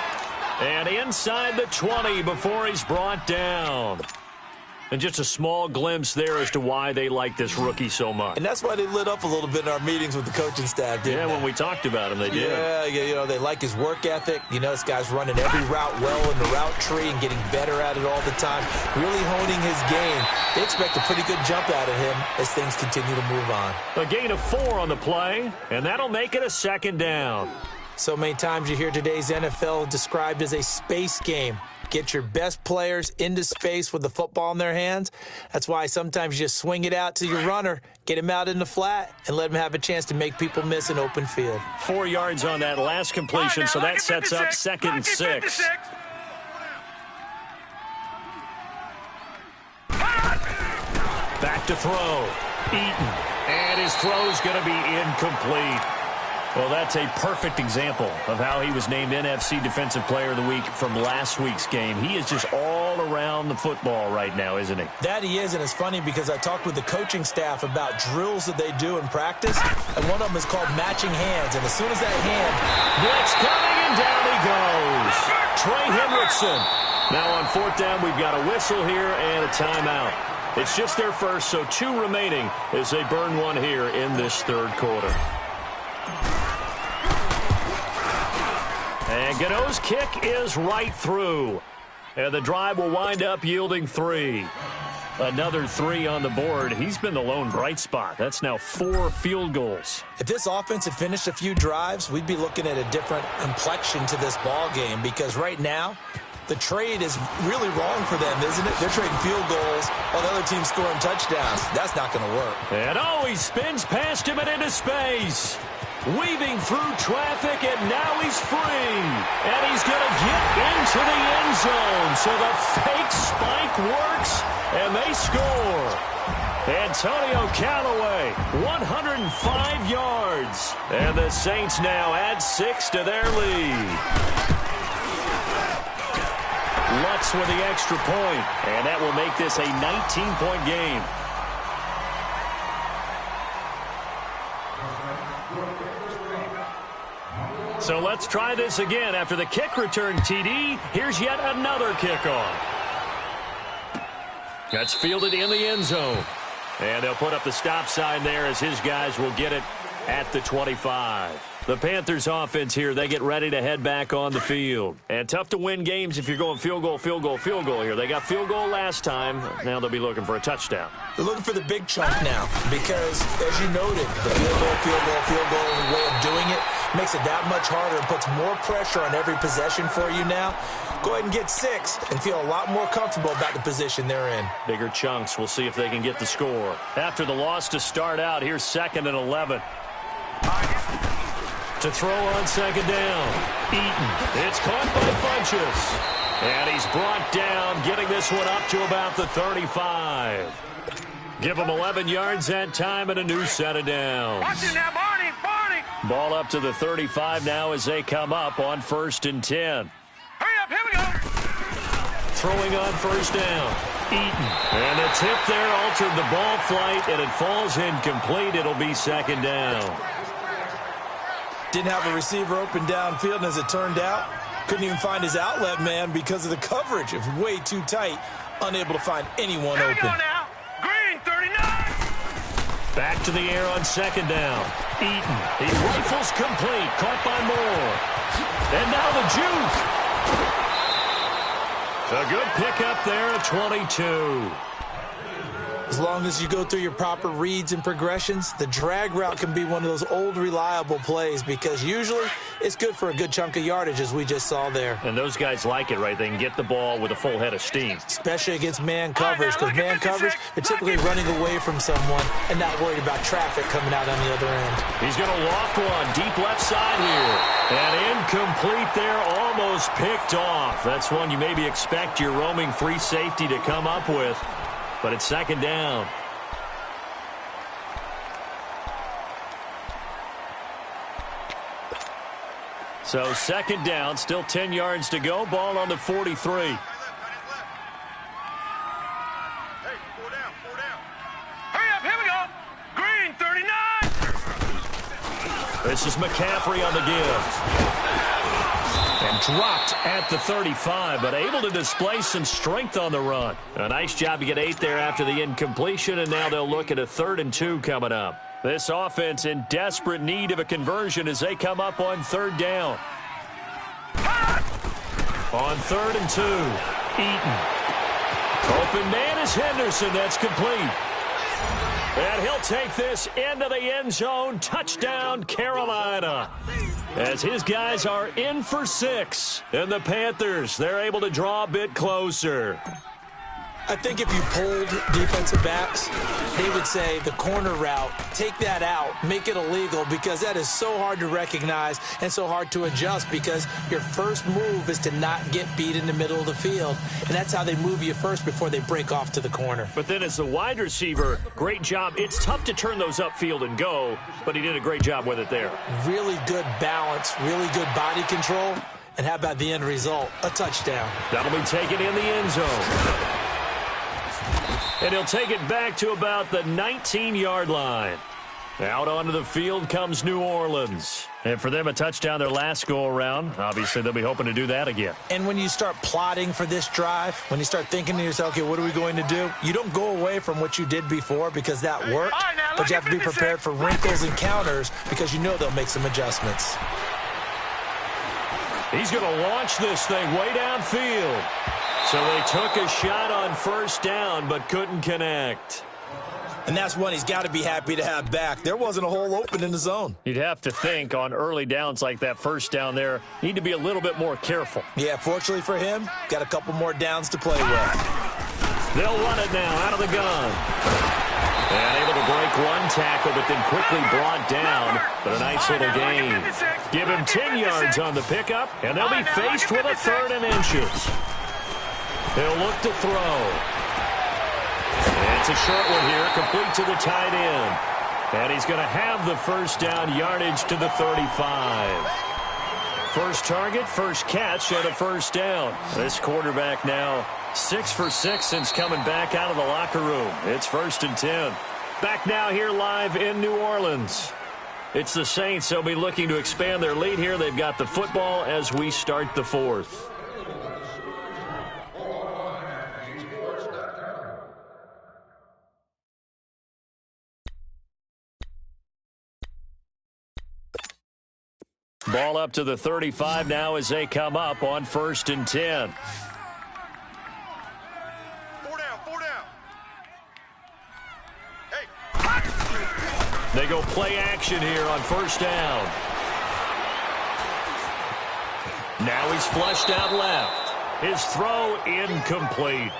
And inside the 20 before he's brought down. And just a small glimpse there as to why they like this rookie so much. And that's why they lit up a little bit in our meetings with the coaching staff, didn't they? When we talked about him, they did. Yeah, they like his work ethic. This guy's running every route well in the route tree and getting better at it all the time, really honing his game. They expect a pretty good jump out of him as things continue to move on. A gain of 4 on the play, and that'll make it a 2nd down. So many times you hear today's NFL described as a space game. Get your best players into space with the football in their hands. That's why sometimes you just swing it out to your runner, get him out in the flat, and let him have a chance to make people miss an open field. 4 yards on that last completion, so that sets up 2nd and 6. Back to throw. Eaton. And his throw's going to be incomplete. Well, that's a perfect example of how he was named NFC Defensive Player of the Week from last week's game. He is just all around the football right now, isn't he? That he is, and it's funny because I talked with the coaching staff about drills that they do in practice, and one of them is called matching hands. And as soon as that hand... Blitz coming, and down he goes. Trey Hendrickson. Now on 4th down, we've got a whistle here and a timeout. It's just their first, so 2 remaining as they burn one here in this 3rd quarter. And Gano's kick is right through. And the drive will wind up yielding 3. Another 3 on the board. He's been the lone bright spot. That's now 4 field goals. If this offense had finished a few drives, we'd be looking at a different complexion to this ball game, because right now, the trade is really wrong for them, isn't it? They're trading field goals while the other team's scoring touchdowns. That's not going to work. And he spins past him and into space. Weaving through traffic, and now he's free. And he's going to get into the end zone. So the fake spike works, and they score. Antonio Callaway, 105 yards. And the Saints now add 6 to their lead. Lutz with the extra point, and that will make this a 19-point game. So let's try this again. After the kick return TD, here's yet another kickoff. That's fielded in the end zone. And they'll put up the stop sign there as his guys will get it at the 25. The Panthers offense here, they get ready to head back on the field. And tough to win games if you're going field goal, field goal, field goal here. They got field goal last time. Now they'll be looking for a touchdown. They're looking for the big chunk now because, as you noted, the field goal, the way of doing it makes it that much harder and puts more pressure on every possession for you now. Go ahead and get 6 and feel a lot more comfortable about the position they're in. Bigger chunks. We'll see if they can get the score. After the loss to start out, here's 2nd and 11. To throw on 2nd down. Eaton. It's caught by Funchess. And he's brought down, getting this one up to about the 35. Give him 11 yards that time and a new set of downs. Watch it now, Barney. Ball up to the 35 now as they come up on 1st and 10. Hurry up, here we go. Throwing on 1st down. Eaton. And the tip there altered the ball flight, and it falls incomplete. It'll be 2nd down. Didn't have a receiver open downfield, and as it turned out, couldn't even find his outlet man because of the coverage. It was way too tight, unable to find anyone Here open. we go now. Green, 39. Back to the air on 2nd down. Eaton. He rifles complete. Caught by Moore. And now the juke. A good pickup there at 22. As long as you go through your proper reads and progressions, the drag route can be one of those old reliable plays because usually it's good for a good chunk of yardage, as we just saw there. And those guys like it, right? They can get the ball with a full head of steam. Especially against man coverage, because man coverage, they're typically running away from someone and not worried about traffic coming out on the other end. He's going to loft one deep left side here. And incomplete there, almost picked off. That's one you maybe expect your roaming free safety to come up with. But it's 2nd down. So 2nd down, still 10 yards to go. Ball on the 43. Hey, 4 down. Hurry up, here we go. Green, 39. This is McCaffrey on the give. And dropped at the 35, but able to display some strength on the run. A nice job to get 8 there after the incompletion, and now they'll look at a 3rd and 2 coming up. This offense in desperate need of a conversion as they come up on 3rd down. On 3rd and 2, Eaton. Open man is Henderson. That's complete. And he'll take this into the end zone. Touchdown, Carolina. As his guys are in for 6. And the Panthers, they're able to draw a bit closer. I think if you polled defensive backs, they would say the corner route, take that out, make it illegal, because that is so hard to recognize and so hard to adjust, because your first move is to not get beat in the middle of the field, and that's how they move you first before they break off to the corner. But then as the wide receiver, great job. It's tough to turn those upfield and go, but he did a great job with it there. Really good balance, really good body control, and how about the end result? A touchdown. That'll be taken in the end zone. And he'll take it back to about the 19-yard line. Out onto the field comes New Orleans. And for them, a touchdown their last go-around. Obviously, they'll be hoping to do that again. And when you start plotting for this drive, when you start thinking to yourself, okay, what are we going to do? You don't go away from what you did before because that worked, but you have to be prepared for wrinkles and counters because you know they'll make some adjustments. He's going to launch this thing way downfield. So they took a shot on first down, but couldn't connect. And that's one he's got to be happy to have back. There wasn't a hole open in the zone. You'd have to think on early downs like that first down there, need to be a little bit more careful. Yeah, fortunately for him, got a couple more downs to play with. They'll run it now out of the gun. And able to break one tackle, but then quickly brought down. But a nice little gain. Give him 10 yards on the pickup, and they'll be faced with a 3rd and inches. He'll look to throw. It's a short one here, complete to the tight end. And he's going to have the first down, yardage to the 35. First target, first catch, and a first down. This quarterback now 6 for 6 since coming back out of the locker room. It's 1st and 10. Back now here live in New Orleans. It's the Saints. They'll be looking to expand their lead here. They've got the football as we start the 4th. Ball up to the 35 now as they come up on 1st and 10. 4 down, 4 down. Hey. They go play action here on first down. Now he's flushed out left. His throw incomplete.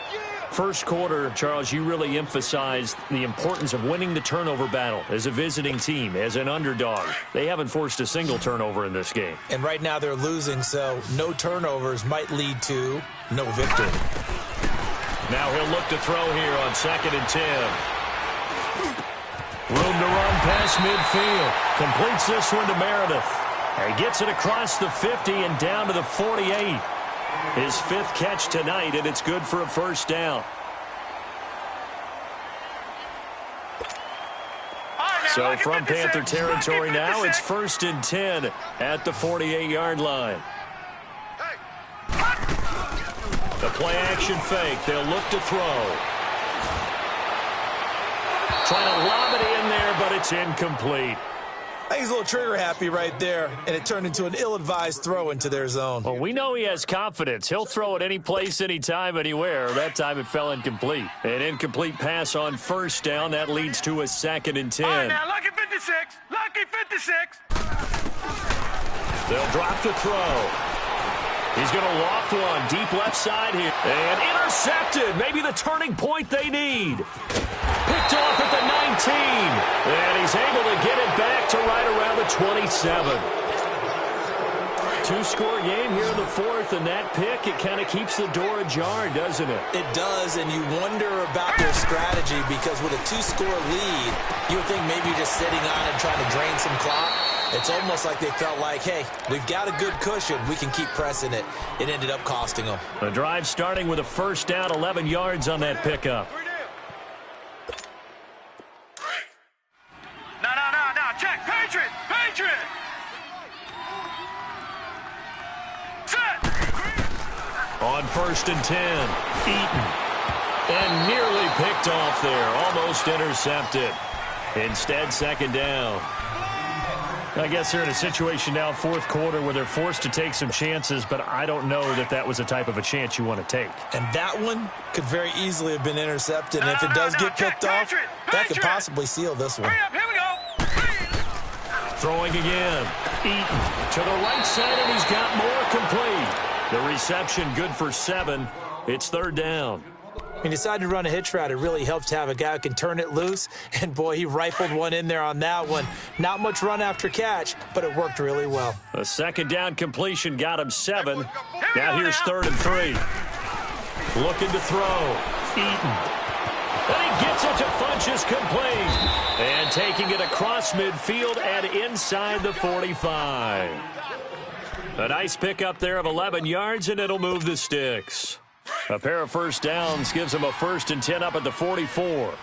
First quarter, Charles, you really emphasized the importance of winning the turnover battle as a visiting team, as an underdog. They haven't forced a single turnover in this game. And right now they're losing, so no turnovers might lead to no victory. Now he'll look to throw here on 2nd and 10. Room to run past midfield. Completes this one to Meredith. He gets it across the 50 and down to the 48. His 5th catch tonight, and it's good for a first down. So from Panther territory now, it's 1st and 10 at the 48-yard line. The play-action fake. They'll look to throw. Trying to lob it in there, but it's incomplete. I think he's a little trigger happy right there, and it turned into an ill-advised throw into their zone. Well, we know he has confidence. He'll throw it any place, anytime, anywhere. That time it fell incomplete. An incomplete pass on first down. That leads to a 2nd and 10. All right, now, lucky 56. Lucky 56. They'll drop to throw. He's going to loft one deep left side here. And intercepted. Maybe the turning point they need. Picked off at the 19. And he's able to get it back to right around the 27. 2-score game here in the 4th, and that pick, it kind of keeps the door ajar, doesn't it? It does, and you wonder about their strategy because with a 2-score lead, you would think maybe you're just sitting on it trying to drain some clock. It's almost like they felt like, hey, we've got a good cushion. We can keep pressing it. It ended up costing them. The drive starting with a first down, 11 yards on that pickup. No, check. Patriot. Set. On 1st and 10, Eaton. And nearly picked off there. Almost intercepted. Instead, 2nd down. I guess they're in a situation now, 4th quarter, where they're forced to take some chances, but I don't know that that was the type of a chance you want to take. And that one could very easily have been intercepted. And if it does get picked off, that could possibly seal this one. Hurry up, here we go. Throwing again. Eaton to the right side, and he's got more complete. The reception good for 7. It's 3rd down. He decided to run a hitch route. It really helps to have a guy who can turn it loose. And, boy, he rifled one in there on that one. Not much run after catch, but it worked really well. A 2nd down completion got him 7. Now here's 3rd and 3. Looking to throw. Eaton. And he gets it to Funchess complete. And taking it across midfield and inside the 45. A nice pickup there of 11 yards, and it'll move the sticks. A pair of first downs gives him a 1st and 10 up at the 44.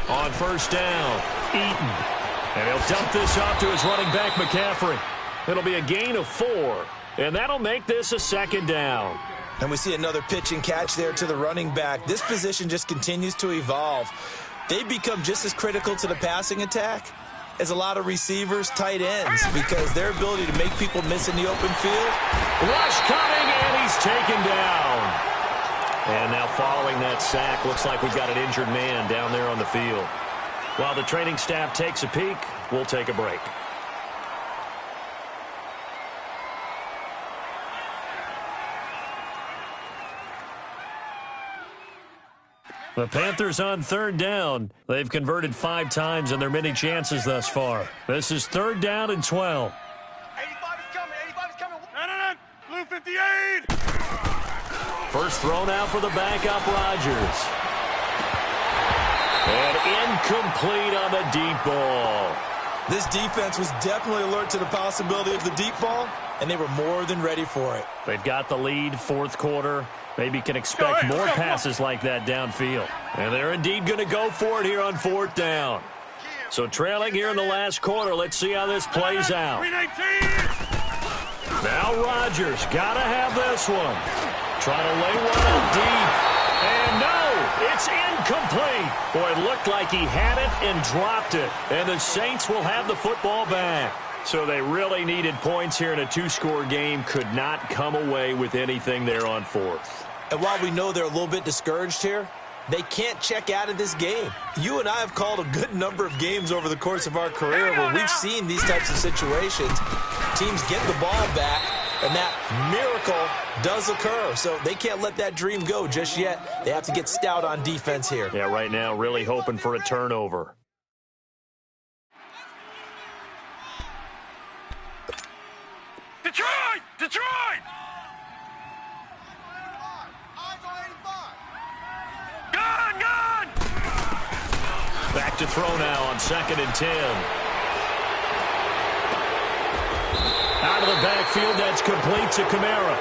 On first down, Eaton. And he'll dump this off to his running back, McCaffrey. It'll be a gain of 4, and that'll make this a 2nd down. And we see another pitch and catch there to the running back. This position just continues to evolve. They become just as critical to the passing attack is a lot of receivers, tight ends, because their ability to make people miss in the open field. Rush coming, and he's taken down. And now following that sack, looks like we've got an injured man down there on the field. While the training staff takes a peek, we'll take a break. The Panthers on third down. They've converted 5 times in their many chances thus far. This is 3rd down and 12. 85 is coming. 85 is coming. No. Blue 58. First thrown out for the backup, Rodgers. And incomplete on the deep ball. This defense was definitely alert to the possibility of the deep ball, and they were more than ready for it. They've got the lead, fourth quarter. Maybe can expect more passes like that downfield. And they're indeed going to go for it here on 4th down. So trailing here in the last quarter, let's see how this plays out. Now Rodgers got to have this one. Trying to lay one up deep. And no, it's incomplete. Boy, it looked like he had it and dropped it. And the Saints will have the football back. So they really needed points here in a 2-score game. Could not come away with anything there on 4th. And while we know they're a little bit discouraged here, they can't check out of this game. You and I have called a good number of games over the course of our career where we've seen these types of situations. Teams get the ball back, and that miracle does occur. So they can't let that dream go just yet. They have to get stout on defense here. Yeah, right now really hoping for a turnover. Detroit! Detroit! Gun! Back to throw now on 2nd and 10. Out of the backfield, that's complete to Kamara.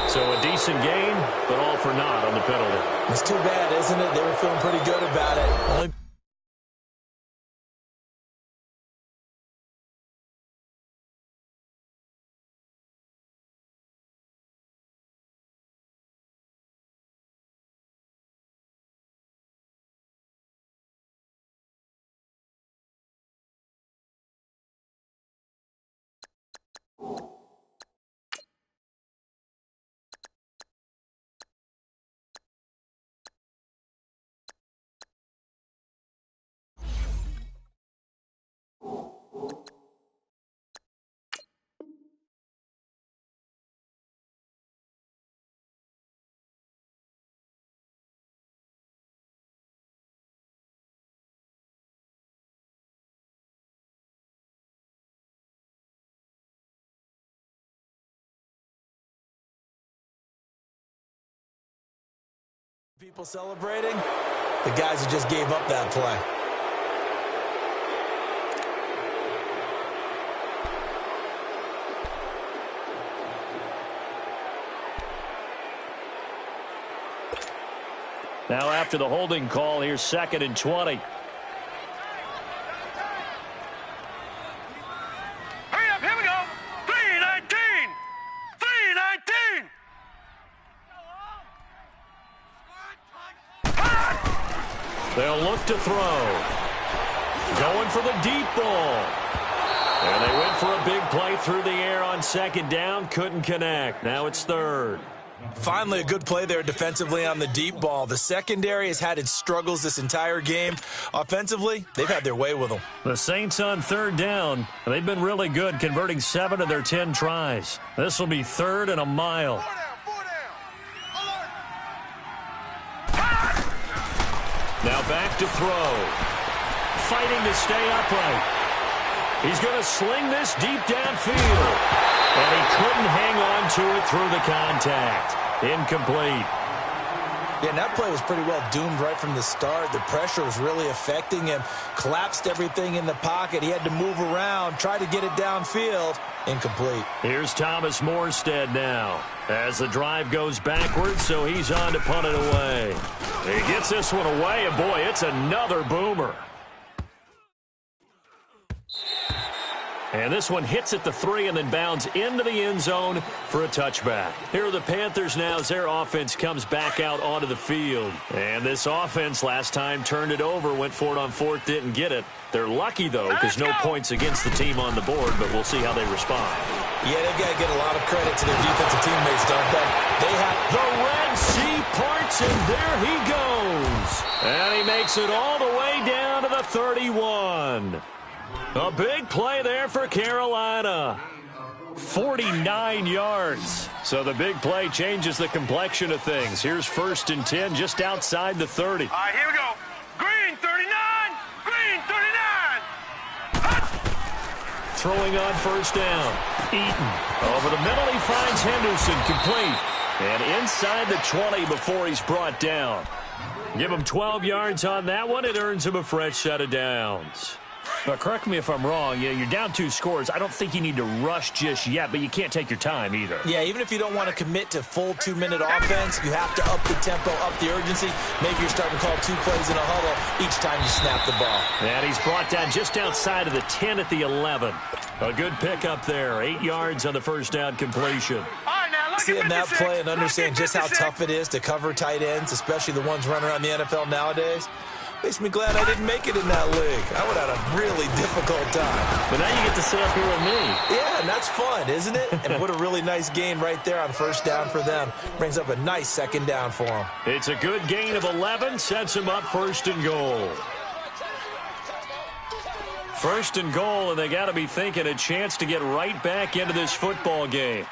So a decent gain, but all for naught on the penalty. It's too bad, isn't it? They were feeling pretty good about it. People celebrating, the guys who just gave up that play. Now after the holding call, here's 2nd and 20. Hurry up, here we go. 319! 319! They'll look to throw. Going for the deep ball. And they went for a big play through the air on 2nd down. Couldn't connect. Now it's 3rd. Finally, a good play there defensively on the deep ball. The secondary has had its struggles this entire game. Offensively, they've had their way with them. The Saints on 3rd down. They've been really good, converting 7 of their 10 tries. This will be 3rd and a mile. Now back to throw. Fighting to stay upright. He's going to sling this deep downfield. And he couldn't hang on to it through the contact. Incomplete. Yeah, and that play was pretty well doomed right from the start. The pressure was really affecting him. Collapsed everything in the pocket. He had to move around, try to get it downfield. Incomplete. Here's Thomas Morstead now. As the drive goes backwards, so he's on to punt it away. He gets this one away, and boy, it's another boomer. And this one hits at the 3 and then bounds into the end zone for a touchback. Here are the Panthers now as their offense comes back out onto the field. And this offense last time turned it over, went for it on 4th, didn't get it. They're lucky, though, because no points against the team on the board, but we'll see how they respond. Yeah, they've got to get a lot of credit to their defensive teammates, don't they? They have the Red Sea parts, and there he goes. And he makes it all the way down to the 31. A big play there for Carolina. 49 yards. So the big play changes the complexion of things. Here's 1st and 10 just outside the 30. All right, here we go. Green 39. Green 39. Throwing on 1st down. Eaton. Over the middle, he finds Henderson complete. And inside the 20 before he's brought down. Give him 12 yards on that one. It earns him a fresh set of downs. But correct me if I'm wrong, you're down 2 scores. I don't think you need to rush just yet, but you can't take your time either. Yeah, even if you don't want to commit to full 2-minute offense, you have to up the tempo, up the urgency. Maybe you're starting to call 2 plays in a huddle each time you snap the ball. And he's brought down just outside of the 10 at the 11. A good pickup there. 8 yards on the 1st down completion. Seeing that play and understand just how tough it is to cover tight ends, especially the ones running around the NFL nowadays, makes me glad I didn't make it in that league. I would have had a really difficult time. But now you get to sit up here with me. Yeah, and that's fun, isn't it? And what a really nice gain right there on 1st down for them. Brings up a nice 2nd down for them. It's a good gain of 11. Sets them up 1st and goal. 1st and goal, and they got to be thinking a chance to get right back into this football game.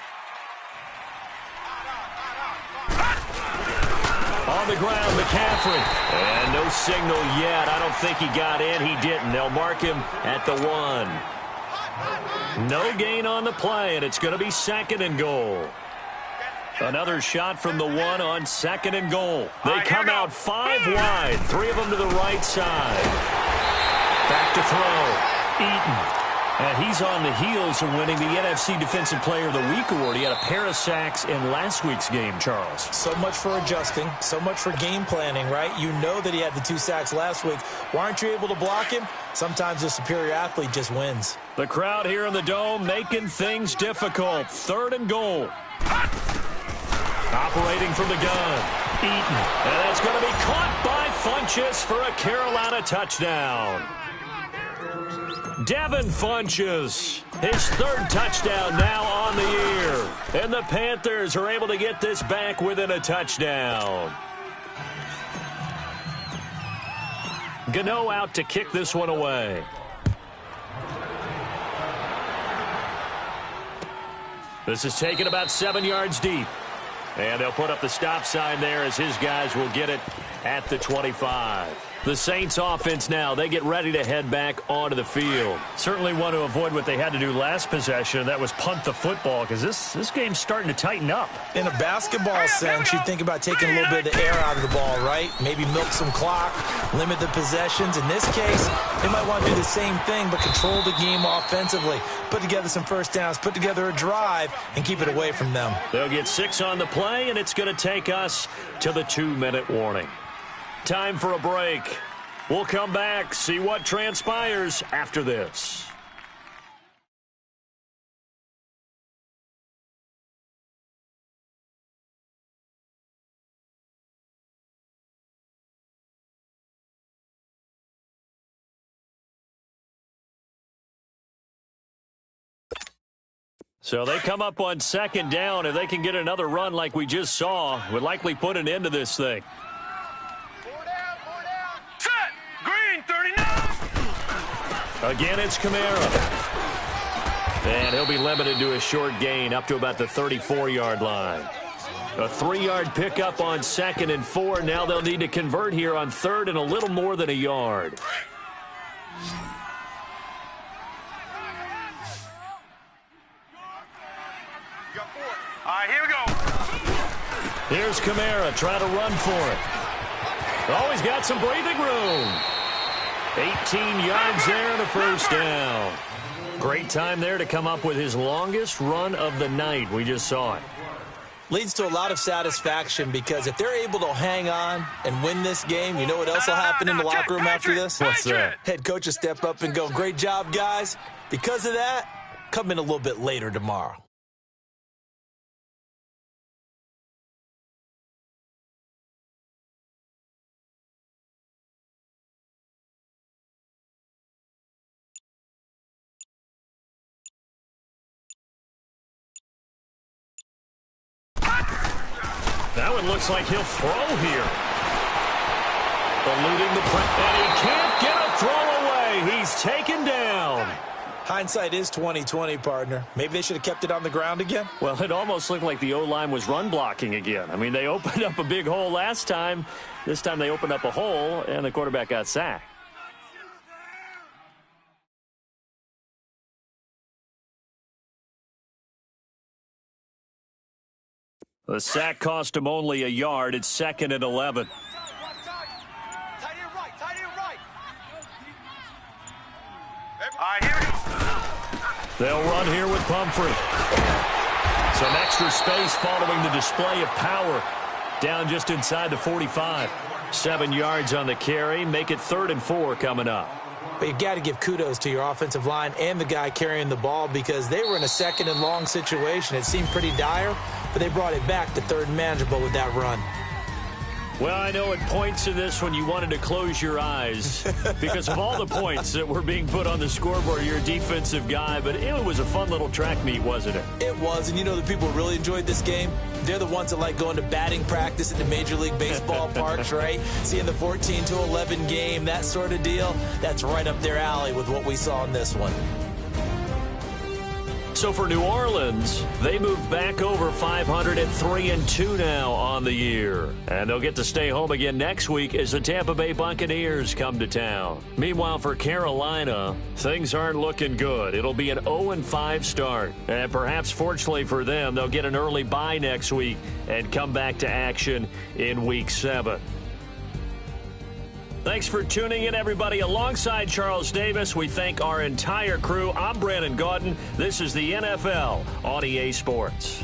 On the ground, McCaffrey. And no signal yet. I don't think he got in. He didn't. They'll mark him at the 1. No gain on the play, and it's going to be 2nd and goal. Another shot from the 1 on 2nd and goal. They come out 5 wide. 3 of them to the right side. Back to throw. Eaton. And he's on the heels of winning the NFC Defensive Player of the Week award. He had a pair of sacks in last week's game, Charles. So much for adjusting, so much for game planning, right? You know that he had the 2 sacks last week. Why aren't you able to block him? Sometimes the superior athlete just wins. The crowd here in the Dome making things difficult. 3rd and goal. Operating from the gun. Eaton. And it's going to be caught by Funchess for a Carolina touchdown. Devin Funchess, his 3rd touchdown now on the year. And the Panthers are able to get this back within a touchdown. Gano out to kick this one away. This is taken about 7 yards deep. And they'll put up the stop sign there as his guys will get it at the 25. The Saints offense now, they get ready to head back onto the field. Certainly want to avoid what they had to do last possession. That was punt the football, because this game's starting to tighten up. In a basketball sense, you think about taking a little bit of the air out of the ball, right? Maybe milk some clock, limit the possessions. In this case, they might want to do the same thing, but control the game offensively. Put together some 1st downs, put together a drive, and keep it away from them. They'll get 6 on the play, and it's going to take us to the 2-minute warning. Time for a break. We'll come back, see what transpires after this. So they come up on 2nd down. If they can get another run like we just saw, would likely put an end to this thing. Again, it's Kamara. And he'll be limited to a short gain up to about the 34-yard line. A 3-yard pickup on 2nd and 4. Now they'll need to convert here on 3rd and a little more than a yard. All right, here we go. Here's Kamara trying to run for it. Oh, he's got some breathing room. 18 yards there and a 1st down. Great time there to come up with his longest run of the night. We just saw it. Leads to a lot of satisfaction because if they're able to hang on and win this game, you know what else will happen in the locker room after this? What's that? Head coach will step up and go, great job, guys. Because of that, come in a little bit later tomorrow. That one looks like he'll throw here. Eluding the press, and he can't get a throw away. He's taken down. Hindsight is 20/20, partner. Maybe they should have kept it on the ground again. Well, it almost looked like the O-line was run blocking again. I mean, they opened up a big hole last time. This time they opened up a hole, and the quarterback got sacked. The sack cost him only a yard. It's 2nd and 11. They'll run here with Pumphrey. Some extra space following the display of power. Down just inside the 45. 7 yards on the carry. Make it 3rd and 4 coming up. But you got to give kudos to your offensive line and the guy carrying the ball because they were in a 2nd and long situation. It seemed pretty dire, but they brought it back to 3rd and manageable with that run. Well, I know at points in this when you wanted to close your eyes because of all the points that were being put on the scoreboard. You're a defensive guy, but it was a fun little track meet, wasn't it? It was, and you know the people who really enjoyed this game? They're the ones that like going to batting practice at the Major League Baseball parks, right? Seeing the 14-11 game, that sort of deal. That's right up their alley with what we saw in this one. So for New Orleans, they moved back over 500 at 3-2 now on the year. And they'll get to stay home again next week as the Tampa Bay Buccaneers come to town. Meanwhile, for Carolina, things aren't looking good. It'll be an 0-5 start. And perhaps fortunately for them, they'll get an early bye next week and come back to action in Week 7. Thanks for tuning in, everybody. Alongside Charles Davis, we thank our entire crew. I'm Brandon Gaudin. This is the NFL on EA Sports.